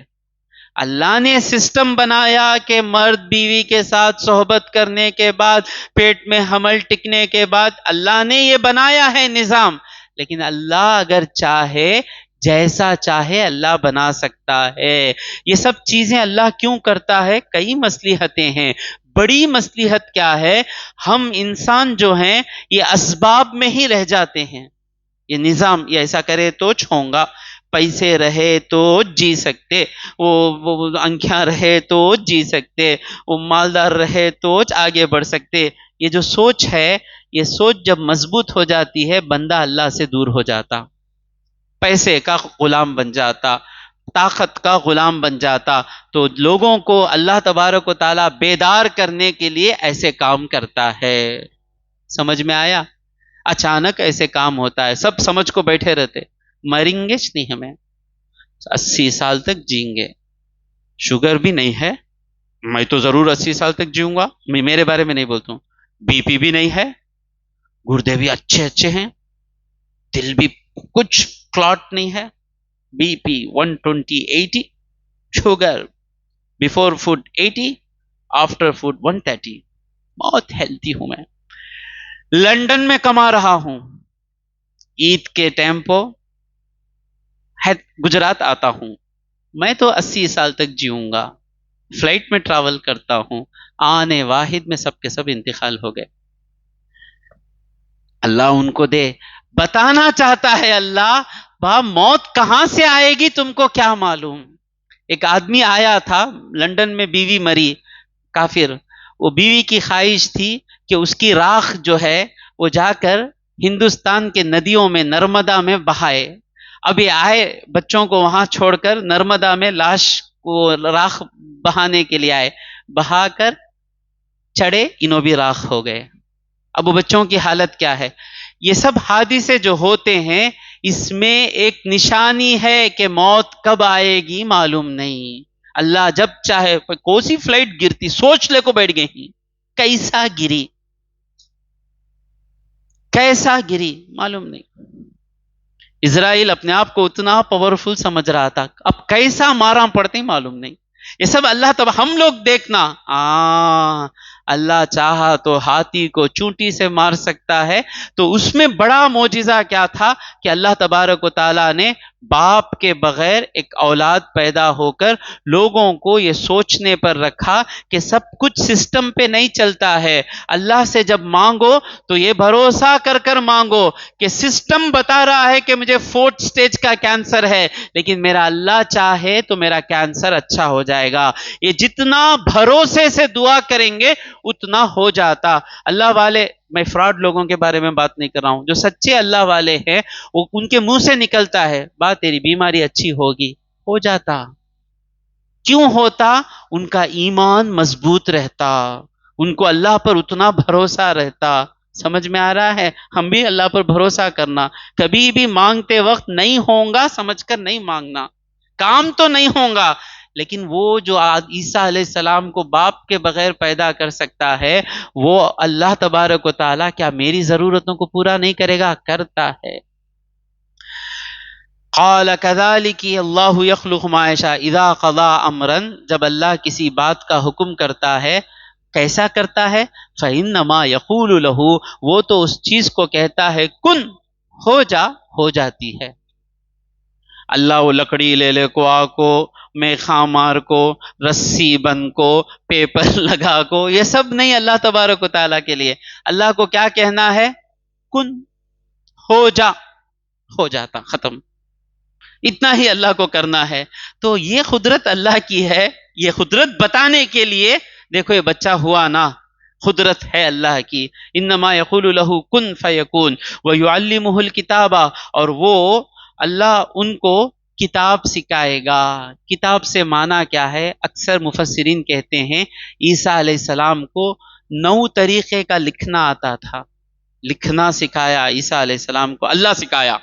اللہ نے سسٹم بنایا کہ مرد بیوی کے ساتھ صحبت کرنے کے بعد، پیٹ میں حمل ٹکنے کے بعد اللہ نے یہ بنایا ہے نظام، لیکن اللہ اگر چاہے، جیسا چاہے اللہ بنا سکتا ہے۔ یہ سب چیزیں اللہ کیوں کرتا ہے؟ کئی مصلحتیں ہیں۔ بڑی مصلحت کیا ہے؟ ہم انسان جو ہیں یہ اسباب میں ہی رہ جاتے ہیں۔ یہ نظام یہ ایسا کرے تو چھونگا، پیسے رہے تو جی سکتے، وہ انکھیاں رہے تو جی سکتے، وہ مالدار رہے تو آگے بڑھ سکتے۔ یہ جو سوچ ہے، یہ سوچ جب مضبوط ہو جاتی ہے، بندہ اللہ سے دور ہو جاتا، پیسے کا غلام بن جاتا، طاقت کا غلام بن جاتا۔ تو لوگوں کو اللہ تبارک و تعالیٰ بیدار کرنے کے لیے ایسے کام کرتا ہے۔ سمجھ میں آیا؟ اچانک ایسے کام ہوتا ہے، سب سمجھ کو بیٹھے رہتے، مریں گے نہیں، ہمیں 80 سال تک جئیں گے، شوگر بھی نہیں ہے، میں تو ضرور 80 سال تک جیوں گا، میں میرے بارے میں نہیں بولتا ہوں، بی پی بھی نہیں ہے، گردے بھی اچھے ہیں، دل بھی کچھ کلاٹ نہیں ہے، B P 120 80، sugar before food 80، after food 130، بہت ہیلتھی ہوں میں، لندن میں کما رہا ہوں، عید کے ٹائم پہ گجرات آتا ہوں، میں تو 80 سال تک جیوں گا، فلائٹ میں ٹریول کرتا ہوں، آنے واحد میں سب کے سب انتقال ہو گئے۔ اللہ ان کو دے، بتانا چاہتا ہے اللہ، موت کہاں سے آئے گی تم کو کیا معلوم۔ ایک آدمی آیا تھا، لندن میں بیوی مری، کافر، وہ بیوی کی خواہش تھی کہ اس کی راکھ جو ہے وہ جا کر ہندوستان کے ندیوں میں، نرمدا میں بہائے۔ ابھی آئے بچوں کو وہاں چھوڑ کر نرمدا میں لاش کو راکھ بہانے کے لیے آئے، بہا کر چڑھے، انہوں بھی راکھ ہو گئے۔ اب وہ بچوں کی حالت کیا ہے؟ یہ سب حادثے جو ہوتے ہیں، اس میں ایک نشانی ہے کہ موت کب آئے گی معلوم نہیں۔ اللہ جب چاہے، کون سی فلائٹ گرتی، سوچ لے کو بیٹھ گئی، کیسا گری، کیسا گری معلوم نہیں۔ اسرائیل اپنے آپ کو اتنا پاورفل سمجھ رہا تھا، اب کیسا مارا پڑتے معلوم نہیں۔ یہ سب اللہ تب ہم لوگ دیکھنا، اللہ چاہا تو ہاتھی کو چونٹی سے مار سکتا ہے۔ تو اس میں بڑا معجزہ کیا تھا کہ اللہ تبارک و تعالیٰ نے باپ کے بغیر ایک اولاد پیدا ہو کر لوگوں کو یہ سوچنے پر رکھا کہ سب کچھ سسٹم پہ نہیں چلتا ہے۔ اللہ سے جب مانگو تو یہ بھروسہ کر کر مانگو کہ سسٹم بتا رہا ہے کہ مجھے 4th سٹیج کا کینسر ہے، لیکن میرا اللہ چاہے تو میرا کینسر اچھا ہو جائے گا۔ یہ جتنا بھروسے سے دعا کریں گے اتنا ہو جاتا۔ اللہ والے، میں فراڈ لوگوں کے بارے میں بات نہیں کر رہا ہوں، جو سچے اللہ والے ہیں، وہ ان کے منہ سے نکلتا ہے، بات تیری بیماری اچھی ہوگی، ہو جاتا۔ کیوں ہوتا؟ ان کا ایمان مضبوط رہتا، ان کو اللہ پر اتنا بھروسہ رہتا۔ سمجھ میں آ رہا ہے؟ ہم بھی اللہ پر بھروسہ کرنا، کبھی بھی مانگتے وقت نہیں ہوگا سمجھ کر نہیں مانگنا، کام تو نہیں ہوگا، لیکن وہ جو عیسیٰ علیہ السلام کو باپ کے بغیر پیدا کر سکتا ہے، وہ اللہ تبارک و تعالیٰ کیا میری ضرورتوں کو پورا نہیں کرے گا؟ کرتا ہے۔ قال كذلك اللہ یخلق ما یشاء اذا قضى امرا، جب اللہ کسی بات کا حکم کرتا ہے، کیسا کرتا ہے؟ فإنما يقول له، وہ تو اس چیز کو کہتا ہے کن، ہو جا، ہو جاتی ہے۔ اللہ وہ لکڑی لے لے کو آ کو، میخا مار کو، رسی بند کو، پیپر لگا کو، یہ سب نہیں اللہ تبارک و تعالیٰ کے لیے۔ اللہ کو کیا کہنا ہے؟ کن، ہو جا، ہو جاتا، ختم، اتنا ہی اللہ کو کرنا ہے۔ تو یہ قدرت اللہ کی ہے، یہ قدرت بتانے کے لیے، دیکھو یہ بچہ ہوا نا، قدرت ہے اللہ کی۔ انما یقول له کن فیکون ویعلمہ الکتاب، اور وہ اللہ ان کو کتاب سکھائے گا۔ کتاب سے معنی کیا ہے؟ اکثر مفسرین کہتے ہیں عیسیٰ علیہ السلام کو 9 طریقے کا لکھنا آتا تھا، لکھنا سکھایا عیسیٰ علیہ السلام کو، اللہ سکھایا۔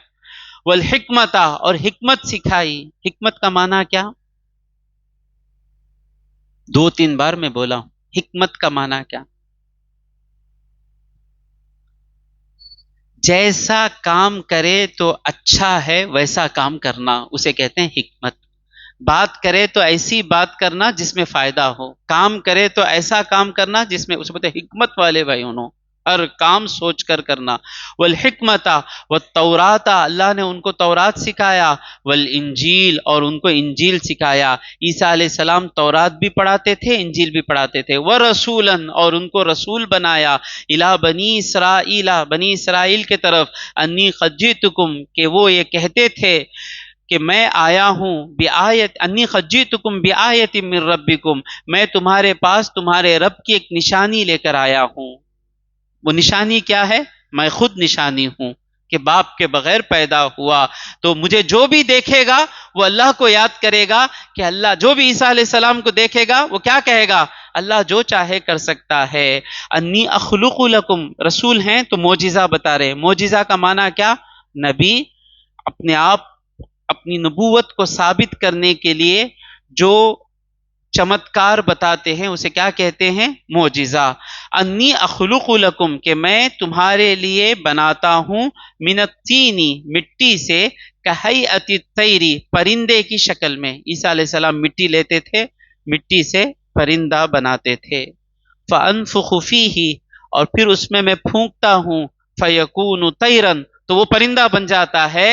والحکمت، اور حکمت سکھائی۔ حکمت کا معنی کیا؟ 2-3 بار میں بولا ہوں، حکمت کا معنی کیا؟ جیسا کام کرے تو اچھا ہے ویسا کام کرنا، اسے کہتے ہیں حکمت۔ بات کرے تو ایسی بات کرنا جس میں فائدہ ہو، کام کرے تو ایسا کام کرنا جس میں، اسے بولتے ہیں حکمت والے بھائی انہوں، ہر کام سوچ کر کرنا۔ والحکمت والتوراۃ، اللہ نے ان کو تورات سکھایا۔ والانجیل، اور ان کو انجیل سکھایا۔ عیسیٰ علیہ السلام تورات بھی پڑھاتے تھے، انجیل بھی پڑھاتے تھے۔ ورسولا، اور ان کو رسول بنایا۔ الی بنی اسرائیل، بنی اسرائیل کے طرف۔ انی قد جئتکم، کہ وہ یہ کہتے تھے کہ میں آیا ہوں بآیت، انی قد جئتکم بآیت من ربکم، میں تمہارے پاس تمہارے رب کی ایک نشانی لے کر آیا ہوں۔ وہ نشانی کیا ہے؟ میں خود نشانی ہوں کہ باپ کے بغیر پیدا ہوا، تو مجھے جو بھی دیکھے گا وہ اللہ کو یاد کرے گا کہ اللہ، جو بھی عیسیٰ علیہ السلام کو دیکھے گا وہ کیا کہے گا؟ اللہ جو چاہے کر سکتا ہے۔ انی اخلق لکم، رسول ہیں تو معجزہ بتا رہے۔ معجزہ کا معنی کیا؟ نبی اپنے آپ اپنی نبوت کو ثابت کرنے کے لیے جو چمتکار بتاتے ہیں اسے کیا کہتے ہیں؟ معجزہ۔ انی اخلق لکم، کہ میں تمہارے لیے بناتا ہوں، من الطین، مٹی سے، کہیئت الطیر، پرندے کی شکل میں۔ عیسیٰ علیہ السلام مٹی لیتے تھے، مٹی سے پرندہ بناتے تھے۔ فانفخ فیہ، اور پھر اس میں پھونکتا ہوں، فیکون طیرا، تو وہ پرندہ بن جاتا ہے،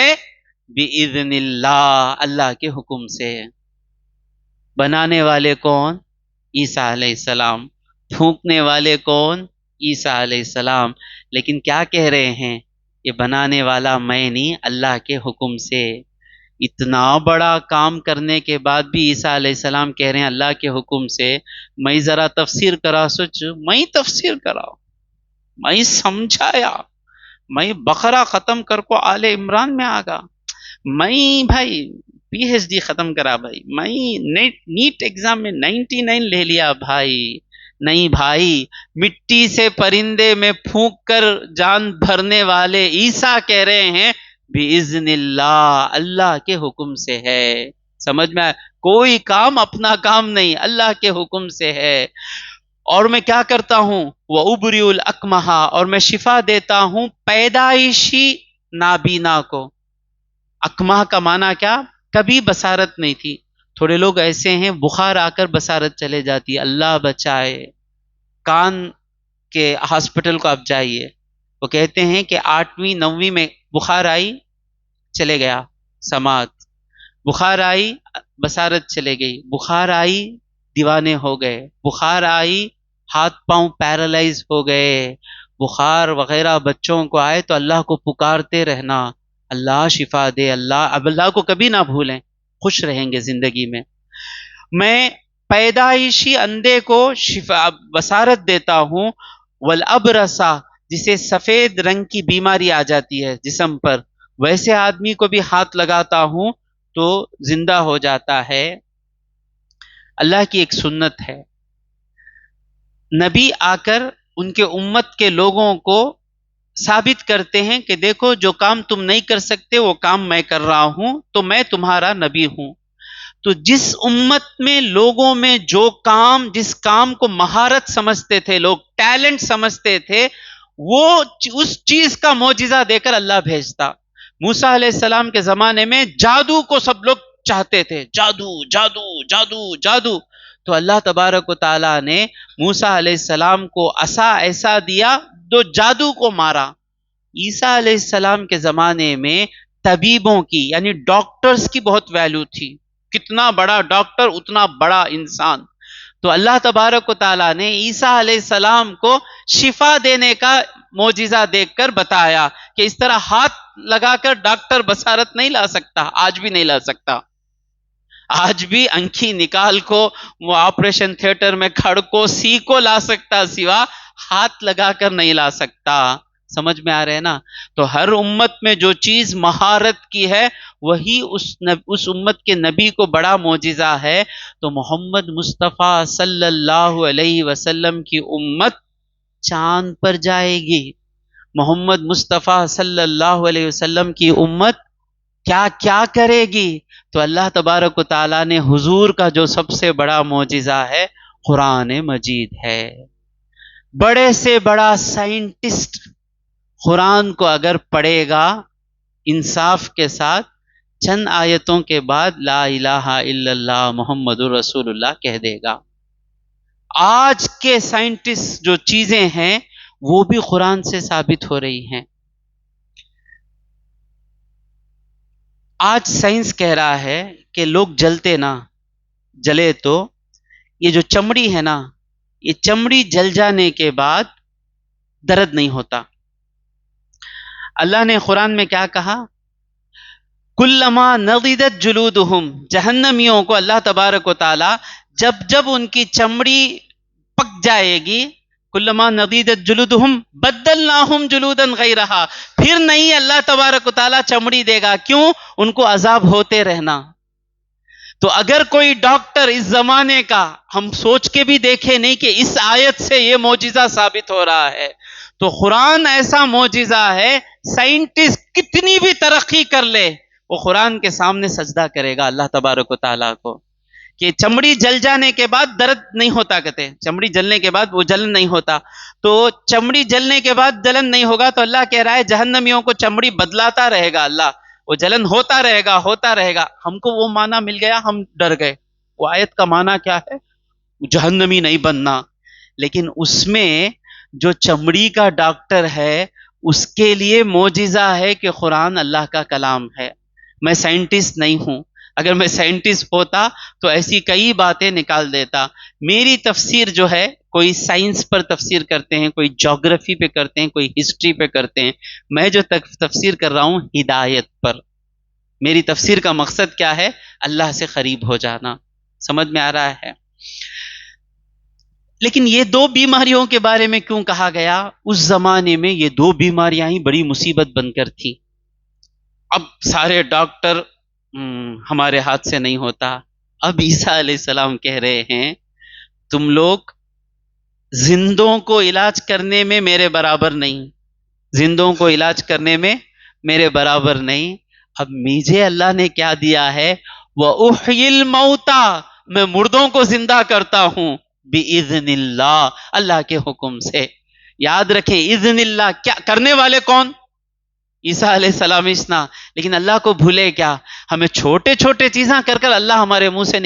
باذن اللہ، اللہ کے حکم سے۔ بنانے والے کون؟ عیسیٰ علیہ السلام۔ پھونکنے والے کون؟ عیسیٰ علیہ السلام۔ لیکن کیا کہہ رہے ہیں؟ یہ بنانے والا میں نہیں، اللہ کے حکم سے۔ اتنا بڑا کام کرنے کے بعد بھی عیسیٰ علیہ السلام کہہ رہے ہیں اللہ کے حکم سے۔ میں ذرا تفسیر کرا، سوچ، میں تفسیر کرا، میں سمجھایا، میں بقرہ ختم کر کو آل عمران میں آگا، میں بھائی پی ایچ ڈی ختم کرا بھائی، میں نیٹ ایگزام میں 99 لے لیا بھائی۔ نہیں بھائی، مٹی سے پرندے میں پھونک کر جان بھرنے والے عیسیٰ کہہ رہے ہیں باذن اللہ، اللہ کے حکم سے ہے۔ سمجھ میں آیا؟ کوئی کام اپنا کام نہیں، اللہ کے حکم سے ہے۔ اور میں کیا کرتا ہوں؟ وَأُبْرِئُ الْأَكْمَحَ، اور میں شفا دیتا ہوں پیدائشی نابینا کو۔ اکمہ کا معنی کیا؟ کبھی بصارت نہیں تھی۔ تھوڑے لوگ ایسے ہیں بخار آ کر بصارت چلے جاتی ہے، اللہ بچائے۔ کان کے ہاسپٹل کو آپ جائیے، وہ کہتے ہیں کہ 8ویں 9ویں میں بخار آئی، چلے گیا سماعت، بخار آئی بصارت چلے گئی، بخار آئی دیوانے ہو گئے، بخار آئی ہاتھ پاؤں پیرالائز ہو گئے، بخار وغیرہ بچوں کو آئے تو اللہ کو پکارتے رہنا، اللہ شفا دے، اللہ، اب اللہ کو کبھی نہ بھولیں، خوش رہیں گے زندگی میں۔ میں پیدائشی اندھے کو شفا بصارت دیتا ہوں، والابرصا، جسے سفید رنگ کی بیماری آ جاتی ہے جسم پر، ویسے آدمی کو بھی ہاتھ لگاتا ہوں تو زندہ ہو جاتا ہے۔ اللہ کی ایک سنت ہے، نبی آ کر ان کے امت کے لوگوں کو ثابت کرتے ہیں کہ دیکھو جو کام تم نہیں کر سکتے وہ کام میں کر رہا ہوں، تو میں تمہارا نبی ہوں۔ تو جس امت میں لوگوں میں جو کام، جس کام کو مہارت سمجھتے تھے لوگ، ٹیلنٹ سمجھتے تھے، وہ اس چیز کا معجزہ دے کر اللہ بھیجتا۔ موسیٰ علیہ السلام کے زمانے میں جادو کو سب لوگ چاہتے تھے، جادو جادو جادو جادو، تو اللہ تبارک و تعالیٰ نے موسیٰ علیہ السلام کو عصا ایسا دیا جو جادو کو مارا۔ عیسیٰ علیہ السلام کے زمانے میں طبیبوں کی، یعنی ڈاکٹرز کی بہت ویلیو تھی، کتنا بڑا ڈاکٹر اتنا بڑا انسان۔ تو اللہ تبارک و تعالیٰ نے عیسیٰ علیہ السلام کو شفا دینے کا معجزہ دیکھ کر بتایا کہ اس طرح ہاتھ لگا کر ڈاکٹر بصارت نہیں لا سکتا، آج بھی نہیں لا سکتا، آج بھی انکھی نکال کو وہ آپریشن تھیٹر میں کھڑ کو سی کو لا سکتا، سوا ہاتھ لگا کر نہیں لا سکتا۔ سمجھ میں آ رہے ہیں نا؟ تو ہر امت میں جو چیز مہارت کی ہے وہی اس امت کے نبی کو بڑا معجزہ ہے، تو محمد مصطفیٰ صلی اللہ علیہ وسلم کی امت چاند پر جائے گی، محمد مصطفیٰ صلی اللہ علیہ وسلم کی امت کیا کیا کرے گی؟ تو اللہ تبارک و تعالیٰ نے حضور کا جو سب سے بڑا معجزہ ہے قرآن مجید ہے۔ بڑے سے بڑا سائنٹسٹ قرآن کو اگر پڑھے گا انصاف کے ساتھ، چند آیتوں کے بعد لا الہ الا اللہ محمد رسول اللہ کہہ دے گا۔ آج کے سائنٹسٹ جو چیزیں ہیں وہ بھی قرآن سے ثابت ہو رہی ہیں۔ آج سائنس کہہ رہا ہے کہ لوگ جلتے نا، جلے تو یہ جو چمڑی ہے نا، یہ چمڑی جل جانے کے بعد درد نہیں ہوتا۔ اللہ نے قرآن میں کیا کہا؟ کلما نضجت جلودہم، جہنمیوں کو اللہ تبارک و تعالی جب جب ان کی چمڑی پک جائے گی، کلما نضجت جلودہم بدلناہم جلودا غیرہا، پھر نہیں اللہ تبارک و تعالی چمڑی دے گا، کیوں؟ ان کو عذاب ہوتے رہنا۔ تو اگر کوئی ڈاکٹر اس زمانے کا، ہم سوچ کے بھی دیکھے نہیں کہ اس آیت سے یہ معجزہ ثابت ہو رہا ہے، تو قرآن ایسا معجزہ ہے، سائنٹسٹ کتنی بھی ترقی کر لے وہ قرآن کے سامنے سجدہ کرے گا اللہ تبارک و تعالیٰ کو، کہ چمڑی جل جانے کے بعد درد نہیں ہوتا، کہتے ہیں چمڑی جلنے کے بعد وہ جلن نہیں ہوتا، تو چمڑی جلنے کے بعد جلن نہیں ہوگا، تو اللہ کہہ رہا ہے جہنمیوں کو چمڑی بدلاتا رہے گا اللہ، وہ جلن ہوتا رہے گا ہوتا رہے گا۔ ہم کو وہ معنی مل گیا، ہم ڈر گئے۔ وہ آیت کا معنی کیا ہے؟ جہنمی نہیں بننا، لیکن اس میں جو چمڑی کا ڈاکٹر ہے اس کے لیے معجزہ ہے کہ قرآن اللہ کا کلام ہے۔ میں سائنٹسٹ نہیں ہوں، اگر میں سائنٹسٹ ہوتا تو ایسی کئی باتیں نکال دیتا۔ میری تفسیر جو ہے، کوئی سائنس پر تفسیر کرتے ہیں، کوئی جغرافی پہ کرتے ہیں، کوئی ہسٹری پہ کرتے ہیں، میں جو تفسیر کر رہا ہوں ہدایت پر۔ میری تفسیر کا مقصد کیا ہے؟ اللہ سے قریب ہو جانا۔ سمجھ میں آ رہا ہے؟ لیکن یہ دو بیماریوں کے بارے میں کیوں کہا گیا؟ اس زمانے میں یہ دو بیماریاں ہی بڑی مصیبت بن کر تھی۔ اب سارے ڈاکٹر ہمارے ہاتھ سے نہیں ہوتا۔ اب عیسیٰ علیہ السلام کہہ رہے ہیں تم لوگ زندوں کو علاج کرنے میں میرے برابر نہیں، زندوں کو علاج کرنے میں میرے برابر نہیں۔ اب مجھے اللہ نے کیا دیا ہے؟ وَأُحْيِي الْمَوْتَى، میں مردوں کو زندہ کرتا ہوں، بِإِذْنِ اللہ، اللہ کے حکم سے۔ یاد رکھیں اذن اللہ، کیا کرنے والے کون؟ عیسیٰ علیہ السلام اشنا، لیکن اللہ کو بھولے کیا؟ ہمیں چھوٹے چھوٹے چیزاں کر کر اللہ ہمارے منہ سے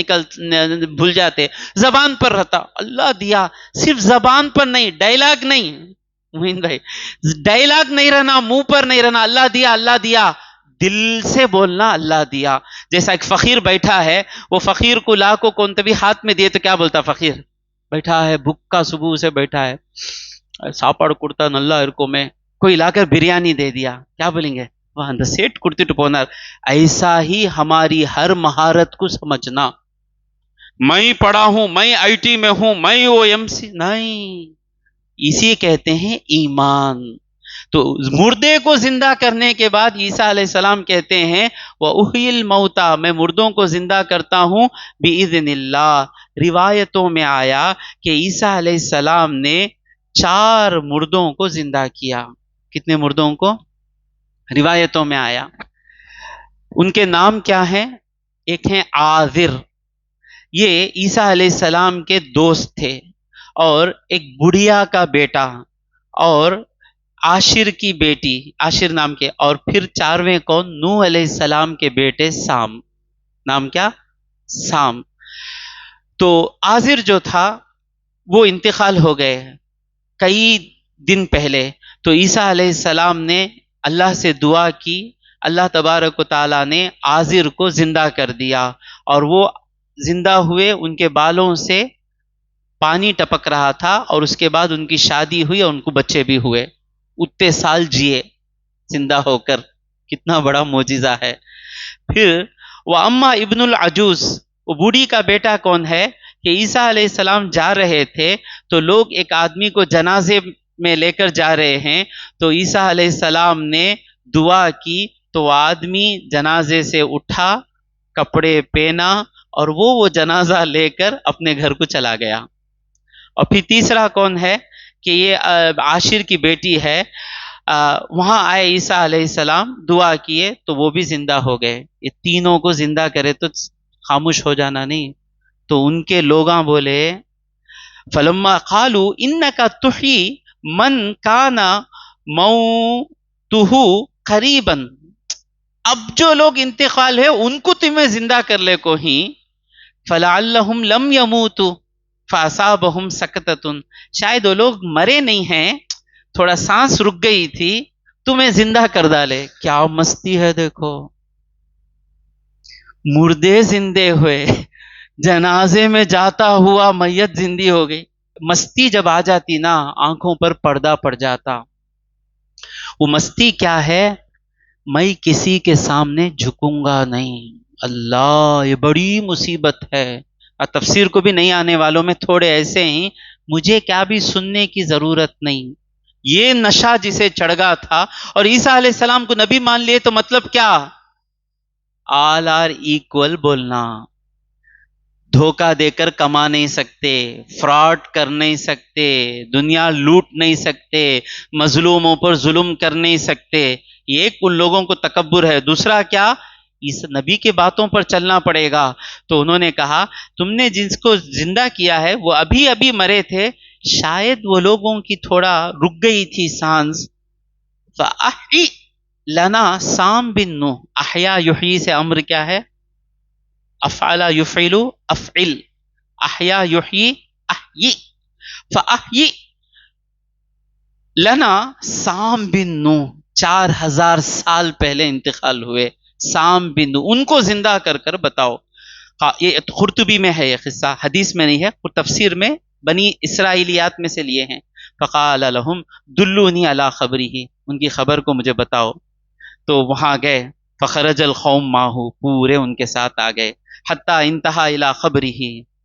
بھول جاتے۔ زبان پر رہتا، اللہ دیا، صرف زبان پر نہیں، ڈائلاگ نہیں، موین بھائی ڈائلاگ نہیں رہنا، منہ پر نہیں رہنا، اللہ دیا اللہ دیا، دل سے بولنا اللہ دیا۔ جیسا ایک فقیر بیٹھا ہے، وہ فقیر کو لا کو کون بھی ہاتھ میں دیے تو کیا بولتا؟ فقیر بیٹھا ہے بھوکا، صبح سے بیٹھا ہے، ساپاڑ کڑتا نلہ ارکو میں، کوئی لا کر بریانی دے دیا، کیا بولیں گے؟ وہاں دا سیٹ کرتی ٹپونر۔ ایسا ہی ہماری ہر مہارت کو سمجھنا، میں پڑھا ہوں، میں آئی ٹی میں ہوں، میں او ایم سی نہیں، اسی کہتے ہیں ایمان۔ تو مردے کو زندہ کرنے کے بعد عیسیٰ علیہ السلام کہتے ہیں وَأُحْيِي الْمَوْتَى، میں مردوں کو زندہ کرتا ہوں بِإِذْنِ اللہ۔ روایتوں میں آیا کہ عیسیٰ علیہ السلام نے 4 مردوں کو زندہ کیا۔ کتنے مردوں کو؟ روایتوں میں آیا۔ ان کے نام کیا ہیں؟ ایک ہیں عازر، یہ عیسیٰ علیہ السلام کے دوست تھے، اور ایک بڑھیا کا بیٹا، اور عاشر کی بیٹی، عاشر نام کے، اور پھر 4ویں کون؟ نوح علیہ السلام کے بیٹے سام۔ نام کیا؟ سام۔ تو عازر جو تھا وہ انتقال ہو گئے کئی دن پہلے، تو عیسیٰ علیہ السلام نے اللہ سے دعا کی، اللہ تبارک و تعالیٰ نے عازر کو زندہ کر دیا، اور وہ زندہ ہوئے، ان کے بالوں سے پانی ٹپک رہا تھا، اور اس کے بعد ان کی شادی ہوئی اور ان کو بچے بھی ہوئے، اتنے سال جیے زندہ ہو کر۔ کتنا بڑا معجزہ ہے۔ پھر وَأَمَّا ابن العجوز، وہ بوڑھی کا بیٹا کون ہے؟ کہ عیسیٰ علیہ السلام جا رہے تھے، تو لوگ ایک آدمی کو جنازے میں لے کر جا رہے ہیں، تو عیسیٰ علیہ السلام نے دعا کی تو وہ آدمی جنازے سے اٹھا، کپڑے پہنا اور وہ جنازہ لے کر اپنے گھر کو چلا گیا۔ اور پھر تیسرا کون ہے کہ یہ عاشر کی بیٹی ہے، وہاں آئے عیسیٰ علیہ السلام، دعا کیے تو وہ بھی زندہ ہو گئے۔ یہ تینوں کو زندہ کرے تو خاموش ہو جانا نہیں۔ تو ان کے لوگاں بولے فلما قالوا انکا تحیی من کان موتہ قریبا، اب جو لوگ انتقال ہے ان کو تمہیں زندہ کر لے کو ہی، فلعلہم لم یموتوا فاصابہم سکتۃ، شاید وہ لوگ مرے نہیں ہیں، تھوڑا سانس رک گئی تھی، تمہیں زندہ کر ڈالے۔ کیا مستی ہے دیکھو، مردے زندے ہوئے، جنازے میں جاتا ہوا میت زندی ہو گئی۔ مستی جب آ جاتی نا، آنکھوں پر پردہ پڑ جاتا۔ وہ مستی کیا ہے؟ میں کسی کے سامنے جھکوں گا نہیں۔ اللہ، یہ بڑی مصیبت ہے۔ اور تفسیر کو بھی نہیں آنے والوں میں تھوڑے ایسے ہیں، مجھے کیا بھی سننے کی ضرورت نہیں۔ یہ نشہ جسے چڑھ گیا تھا، اور عیسیٰ علیہ السلام کو نبی مان لیے تو مطلب کیا؟ آل آر ایکول بولنا، دھوکہ دے کر کما نہیں سکتے، فراڈ کر نہیں سکتے، دنیا لوٹ نہیں سکتے، مظلوموں پر ظلم کر نہیں سکتے، یہ ایک ان لوگوں کو تکبر ہے۔ دوسرا کیا؟ اس نبی کے باتوں پر چلنا پڑے گا۔ تو انہوں نے کہا تم نے جس کو زندہ کیا ہے وہ ابھی ابھی مرے تھے، شاید وہ لوگوں کی تھوڑا رک گئی تھی سانس۔ فَأَحْيِ لَنَا سام بن نوح، احیا یحیی سے امر کیا ہے؟ افعل یفعل افعل، احیا یحیی احیی، فاحیی لنا سام بن نوح، 4000 سال پہلے انتقال ہوئے سام بن نوح، ان کو زندہ کر کر بتاؤ۔ یہ قرطبی میں ہے یہ قصہ، حدیث میں نہیں ہے، تفسیر میں بنی اسرائیلیات میں سے لیے ہیں۔ فقال لهم دلونی علی خبرہ، ان کی خبر کو مجھے بتاؤ۔ تو وہاں گئے، فخرج القوم معہ، پورے ان کے ساتھ آ گئے، حتی انتہا الی خبرہ،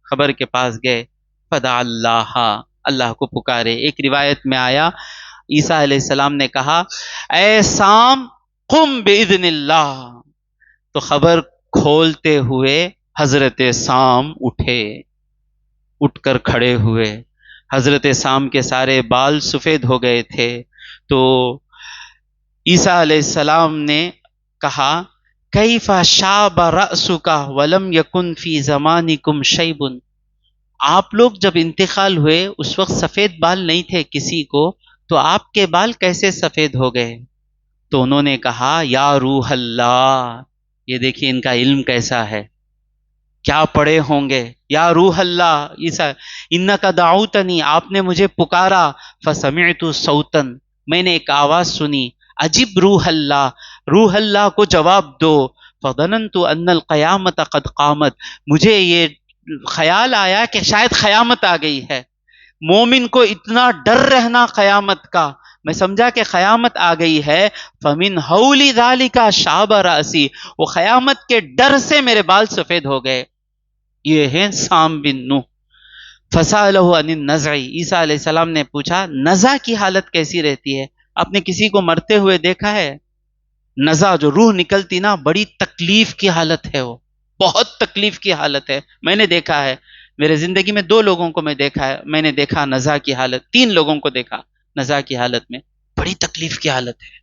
خبر کے پاس گئے، فدعا اللہ، اللہ کو پکارے۔ ایک روایت میں آیا عیسیٰ علیہ السلام نے کہا اے سام قم باذن اللہ، تو خبر کھولتے ہوئے حضرت سام اٹھے، اٹھ کر کھڑے ہوئے۔ حضرت سام کے سارے بال سفید ہو گئے تھے۔ تو عیسیٰ علیہ السلام نے کہا کیف شاب رأسک ولم یکن فی زمانکم شیب، آپ لوگ جب انتقال ہوئے اس وقت سفید بال نہیں تھے کسی کو، تو آپ کے بال کیسے سفید ہو گئے؟ تو انہوں نے کہا یا روح اللہ، یہ دیکھیے ان کا علم کیسا ہے، کیا پڑھے ہوں گے، یا روح اللہ عیسیٰ انکا دعوتنی، آپ نے مجھے پکارا، فسمعت صوتا، میں نے ایک آواز سنی، عجب روح اللہ کو جواب دو، فظننت ان القیامت قد قامت، مجھے یہ خیال آیا کہ شاید قیامت آ گئی ہے۔ مومن کو اتنا ڈر رہنا قیامت کا، میں سمجھا کہ قیامت آ گئی ہے، فمن ہولی ذالک شاب رأسی، وہ قیامت کے ڈر سے میرے بال سفید ہو گئے۔ یہ ہیں سام بن نوح۔ فسألہ عن النزع، عیسیٰ علیہ السلام نے پوچھا نزع کی حالت کیسی رہتی ہے؟ آپ نے کسی کو مرتے ہوئے دیکھا ہے؟ نزع جو روح نکلتی نا، بڑی تکلیف کی حالت ہے، وہ بہت تکلیف کی حالت ہے۔ میں نے دیکھا ہے، میرے زندگی میں 2 لوگوں کو میں نے دیکھا نزع کی حالت، 3 لوگوں کو دیکھا نزع کی حالت میں، بڑی تکلیف کی حالت ہے،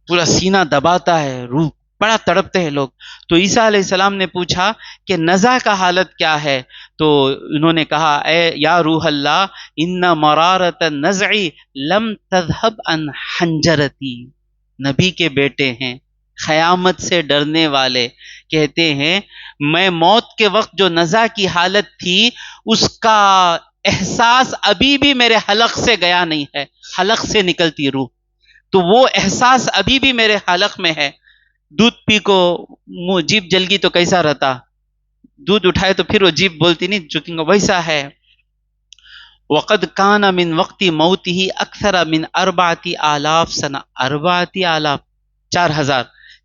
پورا سینہ دباتا ہے، روح بڑا تڑپتے ہیں لوگ۔ تو عیسیٰ علیہ السلام نے پوچھا کہ نزع کا حالت کیا ہے؟ تو انہوں نے کہا اے یا روح اللہ ان مرارت النزع لم تذهب عن حنجرتی، نبی کے بیٹے ہیں، قیامت سے ڈرنے والے، کہتے ہیں میں موت کے وقت جو نزع کی حالت تھی اس کا احساس ابھی بھی میرے حلق سے گیا نہیں ہے، حلق سے نکلتی روح، تو وہ احساس ابھی بھی میرے حلق میں ہے۔ دودھ پی کو جیب جل گئی تو کیسا رہتا، دودھ اٹھائے تو پھر وہ جیب بولتی نہیں، چکیں گا، ویسا ہے۔ وقد کان من وقت موتہ اکثر من 4000 سنہ، 4000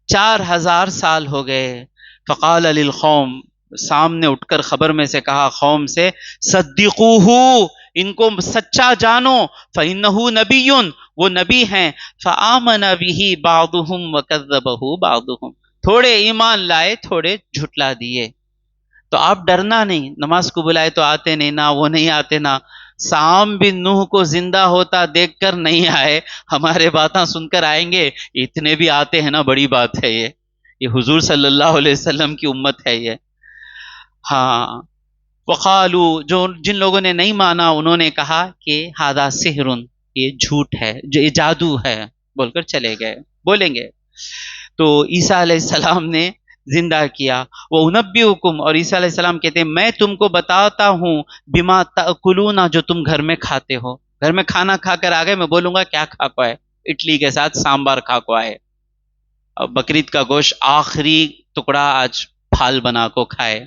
4000 سال ہو گئے۔ فقال للقوم، سامنے اٹھ کر خبر میں سے کہا قوم سے صدقوہ، ان کو سچا جانو، فَإِنَّهُ نَبِيٌّ، وہ نبی ہیں، فَآمَنَ بِهِ بَعْضُهُمْ وَكَذَّبَهُ بَعْضُهُمْ، تھوڑے ایمان لائے تھوڑے جھٹلا دیے۔ تو آپ ڈرنا نہیں، نماز کو بلائے تو آتے نہیں نا، وہ نہیں آتے نا۔ سام بن نوح کو زندہ ہوتا دیکھ کر نہیں آئے، ہمارے باتاں سن کر آئیں گے، اتنے بھی آتے ہیں نا، بڑی بات ہے یہ حضور صلی اللہ علیہ وسلم کی امت ہے یہ۔ ہاں، وقالو، جن لوگوں نے نہیں مانا انہوں نے کہا کہ ھذا سحر، یہ جھوٹ ہے، یہ جادو ہے، بول کر چلے گئے، بولیں گے۔ تو عیسیٰ علیہ السلام نے زندہ کیا، وَأُنَبِّئُكُمْ، اور عیسیٰ علیہ السلام کہتے ہیں میں تم کو بتاتا ہوں، بما تأکلون، جو تم گھر میں کھاتے ہو۔ گھر میں کھانا کھا کر آگئے، میں بولوں گا کیا کھا کو ہے، اڈلی کے ساتھ سامبار کھا کو آئے، اور بقرعید کا گوشت آخری ٹکڑا آج پھال بنا کو کھائے،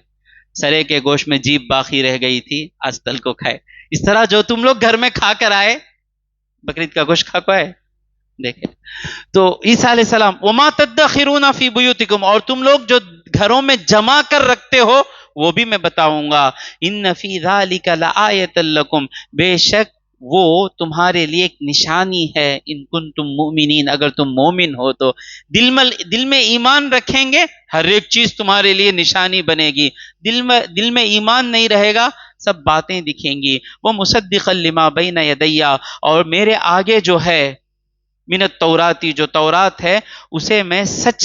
سرے کے گوشت میں جیب باقی رہ گئی تھی، آج تل کو کھائے۔ اس طرح جو تم لوگ گھر میں کھا کر آئے، بقرعید کا گوشت کھا کو آئے، دیکھیں۔ تو عیسیٰ علیہ السلام، وما تدخرون فی بیوتکم، اور تم لوگ جو گھروں میں جمع کر رکھتے ہو وہ بھی میں بتاؤں گا۔ ان فی ذالک لآیۃ لکم، بے شک وہ تمہارے لیے ایک نشانی ہے، ان کنتم مؤمنین، اگر تم مومن ہو تو۔ دل میں ایمان رکھیں گے، ہر ایک چیز تمہارے لیے نشانی بنے گی۔ دل میں ایمان نہیں رہے گا، سب باتیں دکھیں گی۔ وہ مصدقا لما بین یدی، اور میرے آگے جو ہے من التوراتی، جو تورات ہے اسے میں سچ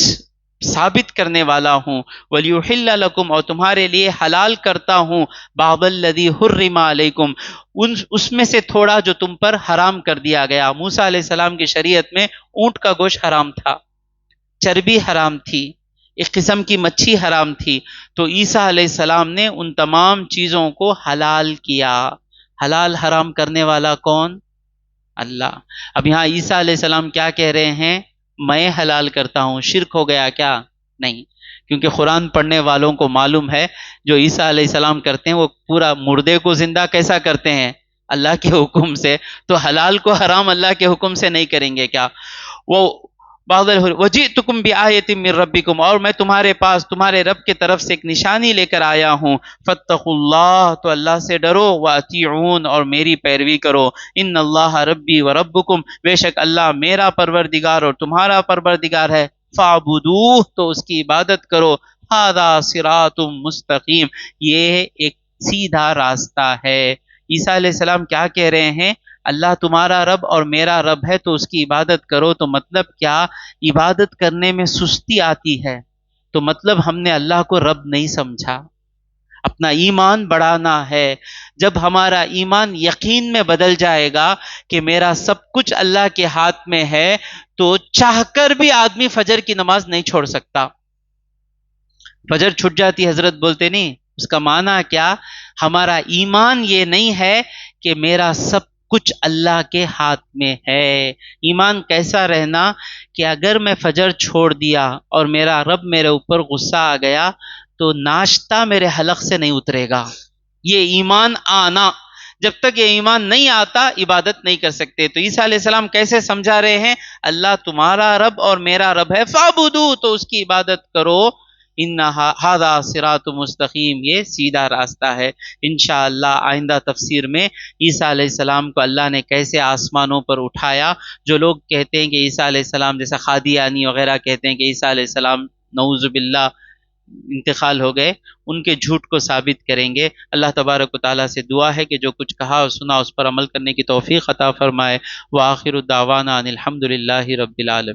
ثابت کرنے والا ہوں، ولیحل لکم، اور تمہارے لیے حلال کرتا ہوں، بعض الذی حرم علیکم، اس میں سے تھوڑا جو تم پر حرام کر دیا گیا۔ موسیٰ علیہ السلام کی شریعت میں اونٹ کا گوشت حرام تھا، چربی حرام تھی، ایک قسم کی مچھی حرام تھی، تو عیسیٰ علیہ السلام نے ان تمام چیزوں کو حلال کیا۔ حلال حرام کرنے والا کون؟ اللہ۔ اب یہاں عیسیٰ علیہ السلام کیا کہہ رہے ہیں؟ میں حلال کرتا ہوں، شرک ہو گیا کیا؟ نہیں، کیونکہ قرآن پڑھنے والوں کو معلوم ہے جو عیسیٰ علیہ السلام کرتے ہیں وہ پورا مردے کو زندہ کیسا کرتے ہیں؟ اللہ کے حکم سے، تو حلال کو حرام اللہ کے حکم سے نہیں کریں گے کیا؟ وہ وَجِئْتُكُمْ بِآیَةٍ مِّن رَبِّكُمْ، اور میں تمہارے پاس تمہارے رب کی طرف سے ایک نشانی لے کر آیا ہوں، فَاتَّقُوا اللَّهَ، تو اللہ سے ڈرو، وَأَطِیعُونَ، اور میری پیروی کرو، اِنَّ اللَّهَ رَبِّي وَرَبُّكُمْ، بے شک اللہ میرا پروردگار اور تمہارا پروردگار ہے، فَاعْبُدُوهُ، تو اس کی عبادت کرو، هَذَا صِرَاطٌ مُسْتَقِيمٌ، یہ ایک سیدھا راستہ ہے۔ عیسیٰ علیہ السلام کیا کہہ رہے ہیں؟ اللہ تمہارا رب اور میرا رب ہے تو اس کی عبادت کرو، تو مطلب کیا؟ عبادت کرنے میں سستی آتی ہے، تو مطلب ہم نے اللہ کو رب نہیں سمجھا، اپنا ایمان بڑھانا ہے۔ جب ہمارا ایمان یقین میں بدل جائے گا کہ میرا سب کچھ اللہ کے ہاتھ میں ہے، تو چاہ کر بھی آدمی فجر کی نماز نہیں چھوڑ سکتا۔ فجر چھٹ جاتی حضرت بولتے نہیں، اس کا معنی کیا؟ ہمارا ایمان یہ نہیں ہے کہ میرا سب کچھ اللہ کے ہاتھ میں ہے۔ ایمان کیسا رہنا کہ اگر میں فجر چھوڑ دیا اور میرا رب میرے اوپر غصہ آ گیا تو ناشتہ میرے حلق سے نہیں اترے گا۔ یہ ایمان آنا، جب تک یہ ایمان نہیں آتا عبادت نہیں کر سکتے۔ تو عیسیٰ علیہ السلام کیسے سمجھا رہے ہیں؟ اللہ تمہارا رب اور میرا رب ہے، فَاعْبُدُوهُ، تو اس کی عبادت کرو، ھذا صراط مستقیم، یہ سیدھا راستہ ہے۔ انشاءاللہ آئندہ تفسیر میں عیسیٰ علیہ السلام کو اللہ نے کیسے آسمانوں پر اٹھایا۔ جو لوگ کہتے ہیں کہ عیسیٰ علیہ السلام، جیسا قادیانی وغیرہ کہتے ہیں کہ عیسیٰ علیہ السلام نعوذ باللہ انتقال ہو گئے، ان کے جھوٹ کو ثابت کریں گے۔ اللہ تبارک و تعالیٰ سے دعا ہے کہ جو کچھ کہا اور سنا اس پر عمل کرنے کی توفیق عطا فرمائے۔ وآخر الدعوانا ان الحمد للہ رب العالمین۔